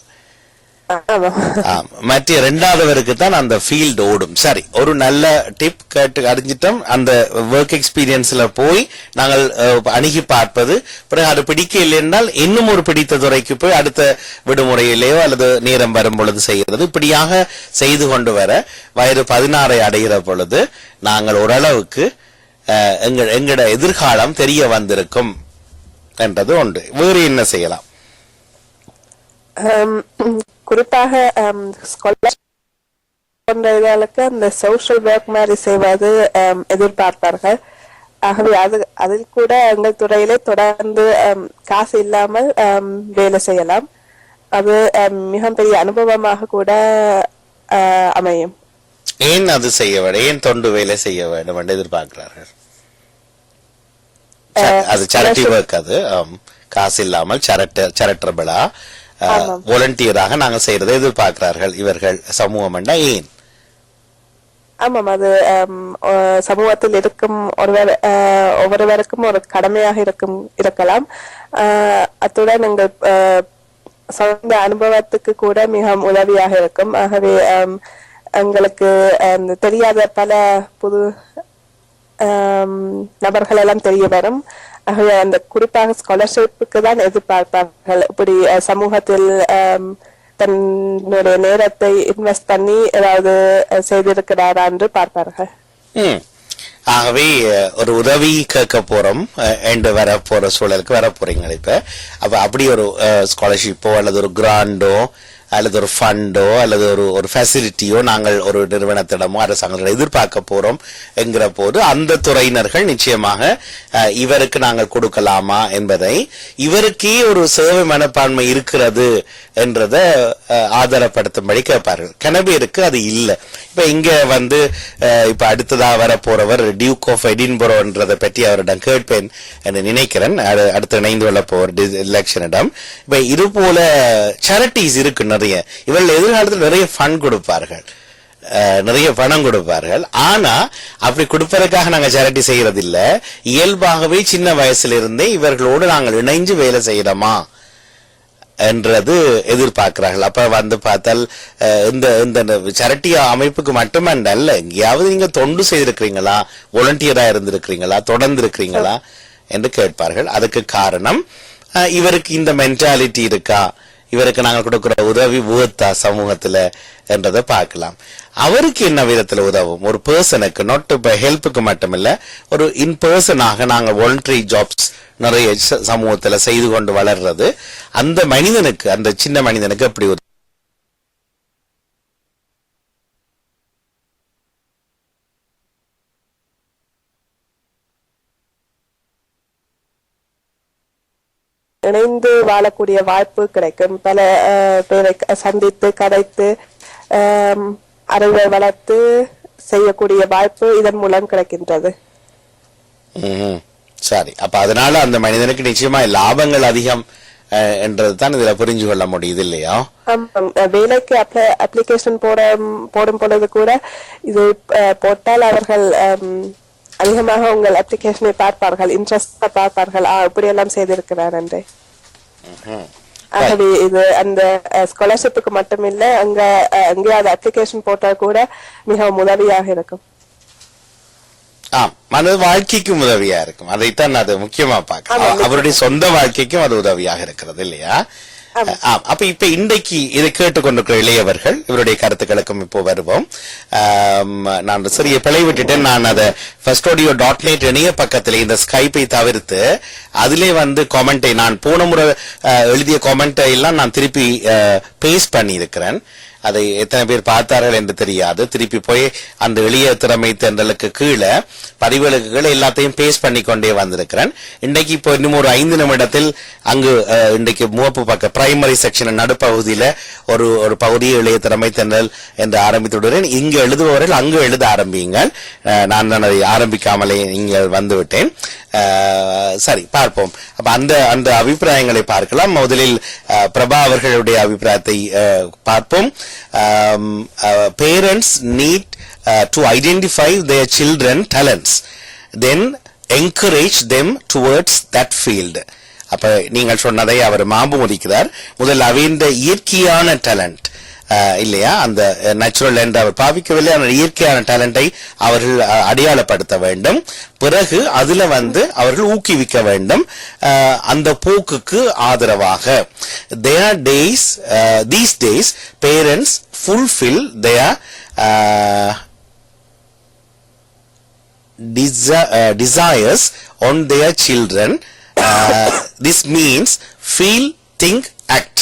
மற்ற 2ஆவதுவருக்கு தான் அந்த ஃபீல்டு ஓடும். சரி, ஒரு நல்ல டிப் கேட்டு அறிஞ்சிட்டோம். அந்த ஒர்க் எக்ஸ்பீரியன்ஸ்ல போய் நாங்கள் அணுகி பார்ப்பது, பிறகு அது பிடிக்க இல்லை என்றால் இன்னும் ஒரு பிடித்த துறைக்கு போய் அடுத்த விடுமுறையிலேயோ அல்லது நேரம் வரும் பொழுது செய்கிறது. இப்படியாக செய்து கொண்டு வர வயது 16 அடைகிற பொழுது நாங்கள் ஓரளவுக்கு எங்களோட எதிர்காலம் தெரிய வந்திருக்கும் என்றது ஒன்று. வேறு என்ன செய்யலாம்? குறிப்பாக ஸ்காலர்ஷிப் அந்த சோஷியல் ஒர்க் மாதிரி செய்வது எதிர்பார்ப்பார்கள். ஆகவே அதில் கூட எங்கள் துறையிலே தொடர்ந்து காசு இல்லாமல் வேலை செய்யலாம். அது மிகப்பெரிய அனுபவமாக கூட அமையும். ஏன் அது செய்ய வேண்டும், ஏன் தொண்டு வேலை செய்ய வேண்டும் என்று எதிர்பார்க்கிறார்கள்? அது சேரிட்டி ஒர்க், அது காசு இல்லாமல் சேரிட்டபிளா வாலண்டியராக நாங்கள் செய்யறதை எதிர்பார்க்கிறார்கள் இவர்கள் சமூகம். ஏன்? ஆமாம், அது சமூகத்தில் இருக்கும் ஒவ்வொருவருக்கும் ஒரு கடமையாக இருக்கலாம். அத்துடன் எங்கள் சொந்த அனுபவத்துக்கு கூட மிக உதவியாக இருக்கும். ஆகவே எங்களுக்கு தெரியாத பல புது நபர்கள் எல்லாம் தெரிய வரும். ஆகவே அந்த குறிப்பாக ஸ்காலர்ஷிப்புக்கு தான் எதிர்பார்ப்பார்கள். இப்படி சமூகத்தில் தன்னுடைய நேரத்தை இன்வெஸ்ட் பண்ணி ஏதாவது செய்திருக்கிறாரா என்று பார்ப்பார்கள். ஆகவே ஒரு உதவி கேட்க போறோம் என்று வர போற சூழலுக்கு வர போறீங்க இப்ப. அப்ப அப்படி ஒரு ஸ்காலர்ஷிப்போ அல்லது ஒரு கிராண்டோ அல்லது ஒரு ஃபண்டோ அல்லது ஒரு ஃபெசிலிட்டியோ நாங்கள் ஒரு நிறுவனத்திடமோ அரசாங்கத்திடம் எதிர்பார்க்க போறோம் என்கிற போது அந்த துறையினர்கள் நிச்சயமாக இவருக்கு நாங்கள் கொடுக்கலாமா என்பதை இவருக்கே ஒரு சேவை மனப்பான்மை இருக்கிறது என்றதை ஆதாரப்படுத்தும்படி கேட்பார்கள். கனவேருக்கு அது இல்லை. இப்ப இங்க வந்து இப்ப அடுத்ததா வர போறவர் டியூக் ஆஃப் எடின்பரோன்றதை பற்றி அவரிடம் கேட்பேன் என்று நினைக்கிறேன். அடுத்து இணைந்து கொள்ள போற எலெக்ஷனிடம். இப்ப இது போல சேரிட்டிஸ் இருக்கு நிறைய. இவர்கள் எதிர்காலத்தில் நிறைய ஃபண்ட் கொடுப்பார்கள், நிறைய பணம் கொடுப்பார்கள். ஆனா அப்படி கொடுப்பதற்காக நாங்க சேரிட்டி செய்யறது இல்ல. இயல்பாகவே சின்ன வயசுல இருந்தே இவர்களோடு நாங்கள் இணைஞ்சு வேலை செய்யறோமா என்றது எதிர்பார்க்கிறார்கள். அப்ப வந்து பார்த்தால் இந்த சேரிட்டி அமைப்புக்கு மட்டுமல்ல, எங்கேயாவது நீங்க தொண்டு செய்திருக்கிறீங்களா, வாலண்டியரா இருந்திருக்கிறீங்களா, தொடர்ந்து இருக்கிறீங்களா என்று கேட்பார்கள். அதுக்கு காரணம் இவருக்கு இந்த மென்டாலிட்டி இருக்கா, இவருக்கு நாங்கள் கொடுக்கிற உதவி ஊத்தா சமூகத்துல என்றதை பார்க்கலாம். அவருக்கு என்ன விதத்துல உதவும், ஒரு பர்சனுக்கு நாட் இப்ப ஹெல்ப்புக்கு மட்டுமில்ல, ஒரு இன் பர்சனாக நாங்கள் வாலண்டரி ஜாப்ஸ் நிறைய சமூகத்துல செய்து கொண்டு வளர்றது அந்த மனிதனுக்கு, அந்த சின்ன மனிதனுக்கு எப்படி இணைந்து வாழக்கூடிய வாய்ப்பு கிடைக்கும். பல பேரை சந்தித்து கதைத்து அறிவை வளர்த்து செய்யக்கூடிய வாய்ப்பு இதன் மூலம் கிடைக்கின்றது. சரி, அப்ப அதனால அந்த மனிதனுக்கு நிச்சயமா லாபங்கள் அதிகம் என்றதுதான் இதுல புரிஞ்சு கொள்ள முடியுது இல்லையா? வேலைக்கு அப்ளிகேஷன் போடும் பொழுது கூட இது போட்டால் அவர்கள் அதிகமாக உங்கள் அப்ளிகேஷனை பார்ப்பார்கள், இன்ட்ரெஸ்டா பார்ப்பார்கள், இப்படி எல்லாம் செய்திருக்கிறார் என்று. ஆகவே இது அந்த ஸ்காலர்ஷிப்புக்கு மட்டுமில்ல, அங்க எங்கேயாவது அப்ளிகேஷன் போட்டா கூட மிகவும் உதவியாக இருக்கும். மனது வாழ்க்கைக்கும் உதவியா இருக்கும். அதைத்தான் அது முக்கியமா பார்க்க, அவருடைய சொந்த வாழ்க்கைக்கும் அது உதவியாக இருக்கிறது இல்லையா? அப்ப இப்ப இன்றைக்கு இதை கேட்டுக்கொண்டிருக்கிற இளையவர்கள் இவருடைய கருத்துக்களுக்கும் இப்போ வருவோம். நான் சிறிய பிழை விட்டுட்டேன். நான் அதை firstodio.net இணைய பக்கத்தில் இந்த ஸ்கைப்பை தவிர்த்து அதிலே வந்து கமெண்டை, நான் போன முறை எழுதிய கமெண்டை எல்லாம் நான் திருப்பி பேஸ்ட் பண்ணி இருக்கிறேன். அதை எத்தனை பேர் பார்த்தார்கள் என்று தெரியாது. திருப்பி போய் அந்த எளிய திறமை தேர்தலுக்கு கீழே பதிவுகளுக்கு கீழே எல்லாத்தையும் பேஸ்ட் பண்ணி கொண்டே வந்திருக்கிறேன். இன்றைக்கு இப்போ இன்னும் ஒரு 5 நிமிடத்தில் அங்கு இன்றைக்கு முகப்பு பக்க பிரைமரி செக்ஷன் நடுப்பகுதியில ஒரு பகுதியை எளிய திறமை தேர்தல் என்று ஆரம்பித்துவிடுகிறேன். இங்கு எழுதுபவர்கள் அங்கு எழுத ஆரம்பியுங்கள். நான் அதை ஆரம்பிக்காமலே இங்கே வந்துவிட்டேன். சரி, பார்ப்போம். அப்ப அந்த அபிப்பிராயங்களை பார்க்கலாம். முதலில் பிரபா அவர்களுடைய அபிப்பிராயத்தை பார்ப்போம். Parents need to identify their children talents, then encourage them towards that field. அப்ப நீங்கள் சொன்னதை அவர் மாம்பு மதிக்கிறார். முதல் அவைந்த இயற்கையான டேலண்ட் இல்லையா, அந்த நேச்சுரல் என்று அவர் பாவிக்கவில்லை. அந்த இயற்கையான டேலண்டை அவர்கள் அடையாளப்படுத்த வேண்டும். பிறகு அதுல வந்து அவர்கள் ஊக்குவிக்க வேண்டும். அந்த போக்குக்கு ஆதரவாக these days parents fulfill their desires on their children. This means feel, think, act.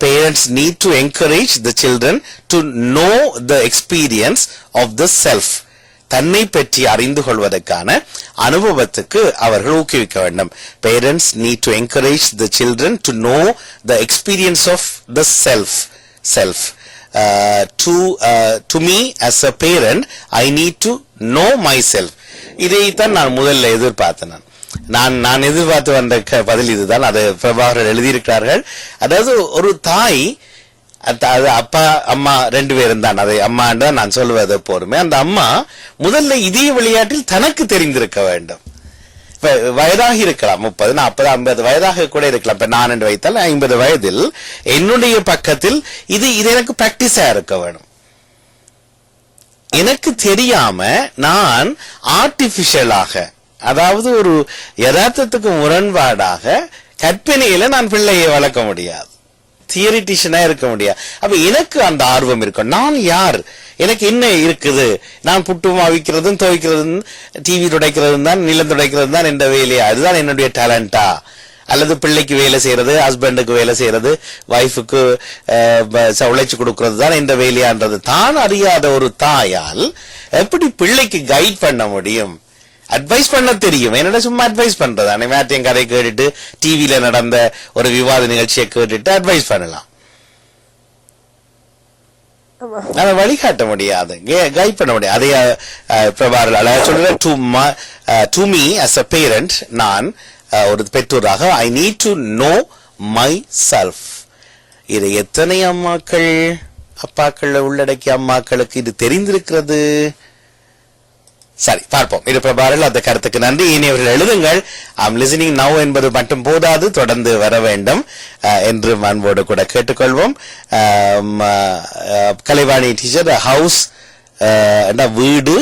Parents need to encourage the children to know the experience of the self. தன்னை பற்றி அறிந்து கொள்வதற்கான அனுபவத்துக்கு அவர்கள் ஊக்குவிக்க வேண்டும். Parents need to encourage the children to know the experience of the self. To me as a parent, I need to know myself. இதைத்தான் நான் முதல்ல எதிர்பார்த்தேன். நான் எதிர்பார்த்து வந்த பதில் இதுதான். அதை பிரபாகரன் எழுதியிருக்கிறார்கள். அதாவது ஒரு தாய், அப்பா அம்மா 2 பேரும் தான், அதை அம்மான்னு தான் நான் சொல்லுவது போருமே. அந்த அம்மா முதல்ல இதே விளையாட்டில் தனக்கு தெரிந்திருக்க வேண்டும். இப்ப வயதாக இருக்கலாம், 30, 40, 50 வயதாக கூட இருக்கலாம். இப்ப நான் என்று வைத்தால் 50 வயதில் என்னுடைய பக்கத்தில் இது எனக்கு பிராக்டிஸா இருக்க வேணும். எனக்கு தெரியாம நான் ஆர்டிபிஷியலாக, அதாவது ஒரு யதார்த்தத்துக்கு முரண்பாடாக கற்பனையில நான் பிள்ளையை வளர்க்க முடியாது, தியரிட்டிஷனா இருக்க முடியாது. அப்ப எனக்கு அந்த ஆர்வம் இருக்கும். நான் யார், எனக்கு என்ன இருக்குது, நான் புட்டு மாவிக்கிறதும் துவைக்கிறதும் டிவி துடைக்கிறதும் தான், நிலம் துடைக்கிறது தான் என்ற வேலையா, அதுதான் என்னுடைய டேலண்டா, அல்லது பிள்ளைக்கு வேலை செய்யறது, ஹஸ்பண்டுக்கு வேலை செய்யறது, வைஃபுக்கு உழைச்சு கொடுக்கறது தான் இந்த வேலையான்றது தான் அறியாத ஒரு தாயால் எப்படி பிள்ளைக்கு கைட் பண்ண முடியும்? அட்வைஸ் பண்ண தெரியும், என்னடா சும்மா அட்வைஸ் பண்றது, அனைவரையும் கதை கேட்டுட்டு டிவியில நடந்த ஒரு விவாத நிகழ்ச்சியை கேட்டுட்டு அட்வைஸ் பண்ணலாம். அதை வழிகாட்ட முடியாது, கைட் பண்ண முடியாது. அதை பிரபாரல் சொல்ற to me as a parent, நான் ஒரு பெற்றோராக I need to know myself. இது எத்தனை அம்மாக்கள் அப்பாக்கள் உள்ளடக்கிய அம்மாக்களுக்கு இது தெரிந்திருக்கிறது? சரி, பார்ப்போம். இது பிரபாரல் அந்த கருத்துக்கு நன்றி. இனியவர்கள் எழுதுங்கள். ஐம் லிசனிங் நவ் என்பது மட்டும் போதாது, தொடர்ந்து வர வேண்டும் என்று அன்போடு கூட கேட்டுக்கொள்வோம். கலைவாணி டீச்சர், ஹவுஸ் வீடு,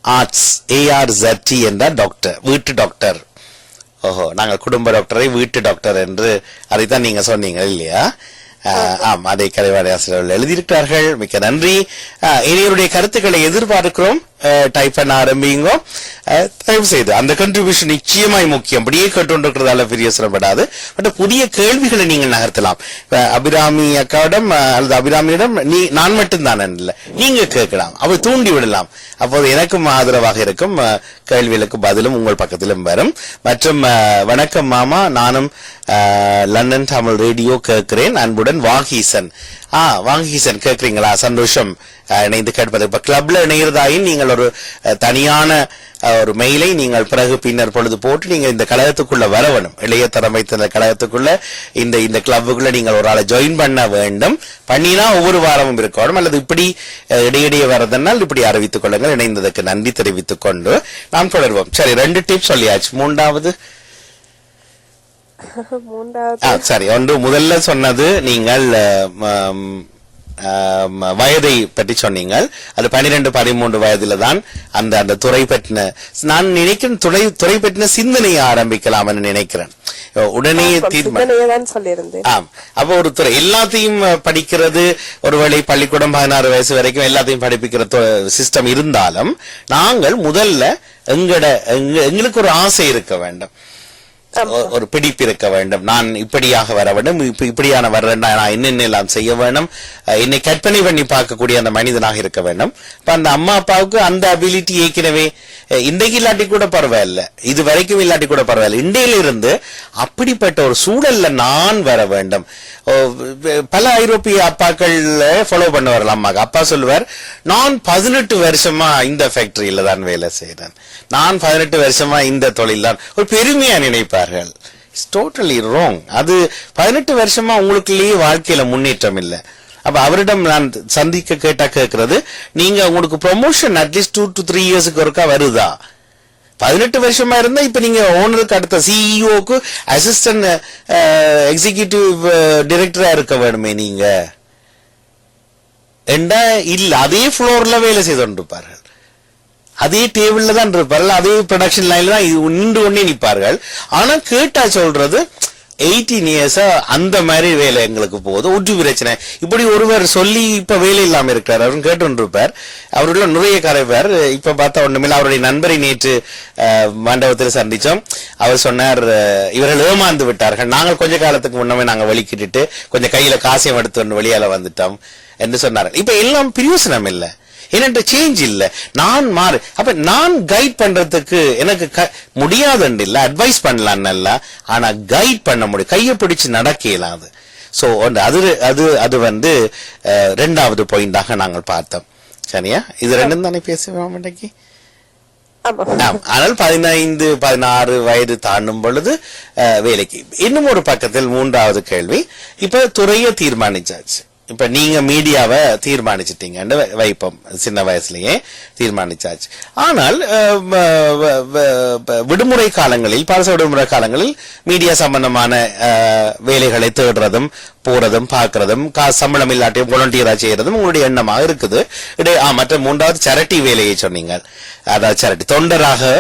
ஆர்ட்ஸ் ARZT என்ற டாக்டர், வீட்டு டாக்டர். ஓஹோ, நாங்கள் குடும்ப டாக்டரை வீட்டு டாக்டர் என்று அதைத்தான் நீங்க சொன்னீங்க இல்லையா? ஆம், அதை கலைவாணி ஆசிரியர்கள் எழுதியிருக்கிறார்கள். மிக்க நன்றி. இனியருடைய கருத்துக்களை எதிர்பார்க்கிறோம். டைப் பண்ண ஆரம்பிங்க. தயவு செய்து அந்த கண்ட்ரிபியூஷன் நிச்சயமாய் முக்கியம். அப்படியே கேட்டுக்கொண்டிருக்கிறதால பெரிய சிரமப்படாது. பட் புதிய கேள்விகளை நீங்கள் நகர்த்தலாம். அபிராமி அக்காவிடம் அல்லது அபிராமியிடம் நான் மட்டும்தான் இல்லை, நீங்க கேட்கலாம், அவர் தூண்டி விடலாம். அப்போது எனக்கும் ஆதரவாக இருக்கும், கேள்விகளுக்கு பதிலும் உங்கள் பக்கத்திலும் வரும். மற்றும் வணக்கம் மாமா, நானும் லண்டன் தமிழ் ரேடியோ கேட்கிறேன், அன்புடன் வாகீசன். வாங்கீசன் கேட்கிறீங்களா? சந்தோஷம் இணைந்து கேட்பது. இப்ப கிளப்ல இணைகிறதாயின் நீங்கள் ஒரு தனியான ஒரு மெயிலை நீங்கள் பிறகு பின்னர் பொழுது போட்டு நீங்க இந்த கழகத்துக்குள்ள வரணும். இளைய தலைமை கழகத்துக்குள்ள இந்த கிளப்புக்குள்ள நீங்கள் ஒரு ஆளை ஜாயின் பண்ண வேண்டும். பண்ணினா ஒவ்வொரு வாரமும் இருக்கணும். அல்லது இப்படி இடையிடையே வரதுனால் இப்படி அறிவித்துக் கொள்ளுங்கள். இணைந்ததுக்கு நன்றி தெரிவித்துக் கொண்டு நாம் தொடர்வோம். சரி, 2 டிப்ஸ் சொல்லியாச்சு. மூன்றாவது சரி, ஒன்று முதல்ல சொன்னது நீங்கள் வயதை பற்றி சொன்னீங்க. அது 12-13 வயதுல தான் அந்த துறை பற்றின, நான் நினைக்கிறேன் துறை பற்றின சிந்தனையை ஆரம்பிக்கலாம் நினைக்கிறேன். உடனே அப்ப ஒரு துறை எல்லாத்தையும் படிக்கிறது, ஒருவேளை பள்ளிக்கூடம் 16 வயசு வரைக்கும் எல்லாத்தையும் படிப்பிக்கிற சிஸ்டம் இருந்தாலும், நாங்கள் முதல்ல எங்களுக்கு ஒரு ஆசை இருக்க வேண்டும், ஒரு பிடிப்பு இருக்க வேண்டும். நான் இப்படியாக வர வேண்டும், இப்படியான வர்றேன், நான் என்னென்ன எல்லாம் செய்ய வேண்டும், என்னை கற்பனை பண்ணி பார்க்கக்கூடிய அந்த மனிதனாக இருக்க வேண்டும். இப்ப அந்த அம்மா அப்பாவுக்கு அந்த அபிலிட்டி ஏற்கனவே இன்றைக்கு இல்லாட்டி கூட பரவாயில்ல, இது வரைக்கும் இல்லாட்டி கூட பரவாயில்ல, இன்றையில இருந்து அப்படிப்பட்ட ஒரு சூழல்ல நான் வர வேண்டும். பல ஐரோப்பிய அப்பாக்கள் ஃபாலோ பண்ண வரலாம். அப்பா சொல்லுவார், நான் 18 வருஷமா இந்த ஃபேக்டரியில தான் வேலை செய்யறேன், நான் 18 வருஷமா இந்த தொழில் தான், ஒரு பெருமையா நினைப்பார்கள். It's totally wrong. அது 18 வருஷமா உங்களுக்குள்ளேயே வாழ்க்கையில முன்னேற்றம் இல்லை. அப்ப அவரிடம் நான் சந்திக்க கேட்கறது, நீங்க உங்களுக்கு ப்ரொமோஷன் அட்லீஸ்ட் 2 to 3 இயர்ஸுக்கு ஒருக்கா வருதா? 18 வருஷமா இருந்தா இப்ப நீங்க ஓனருக்கு அடுத்த சிஇஓக்கு அசிஸ்டன்ட் எக்ஸிகியூட்டிவ் டைரக்டரா இருக்க வேணுமே நீங்க. இல்ல, அதே ஃப்ளோர்ல வேலை செய்து கொண்டிருப்பார்கள், அதே டேபிள்ல தான் இருப்பார்கள், அதே ப்ரொடக்ஷன் லைன்ல தான் நின்று கொண்டே நிற்பார்கள். ஆனா கேட்டா சொல்றது 18 இயர்ஸா அந்த மாதிரி வேலை எங்களுக்கு போகுது, ஒற்று பிரச்சனை. இப்படி ஒருவர் சொல்லி இப்ப வேலை இல்லாம இருக்கிறார். அவரும் கேட்டு இருப்பார், அவருள்ள நிறைய கரைப்பார். இப்ப பார்த்தா ஒண்ணுமில்ல. அவருடைய நண்பரை நேற்று மண்டபத்தில் சந்திச்சோம். அவர் சொன்னார், இவர்கள் ஏமாந்து விட்டார்கள், நாங்கள் கொஞ்ச காலத்துக்கு முன்னமே நாங்க வெளிக்கிட்டு கொஞ்சம் கையில காசியம் எடுத்து வெளியால வந்துட்டோம் என்று சொன்னார்கள். இப்ப எல்லாம் பிரயோசனம் இல்லை, ஏனென்ற சேஞ்ச் இல்ல. நான் மாறு. அப்ப நான் கைட் பண்றதுக்கு எனக்கு முடியாது இல்ல, அட்வைஸ் பண்ணலாம் நல்லா, ஆனா கைட் பண்ண முடியும், கையை பிடிச்சு நடக்க இயலாது. சோ அது வந்து 2வது பாயிண்டாக நாங்கள் பார்த்தோம். சரியா? இது 2 தானே பேசுவோம் இன்னைக்கு. ஆனால் 15-16 வயது தாண்டும் பொழுது வேலைக்கு. இன்னும் ஒரு பக்கத்தில் 3வது கேள்வி, இப்ப துறையை தீர்மானிச்சாச்சு. இப்ப நீங்க மீடியாவை தீர்மானிச்சிட்டீங்க வைப்போம், சின்ன வயசுலயே தீர்மானிச்சாச்சு. ஆனால் விடுமுறை காலங்களில், பாரச விடுமுறை காலங்களில் மீடியா சம்பந்தமான வேலைகளை தேடுறதும் போறதும் பார்க்கறதும், சம்பளம் இல்லாட்டியும் வாலண்டியரா செய்யறதும் உங்களுடைய எண்ணமாக இருக்குது. மற்ற 3வது சேரிட்டி வேலையை சொன்னீங்க, அதாவது சேரிட்டி தொண்டராக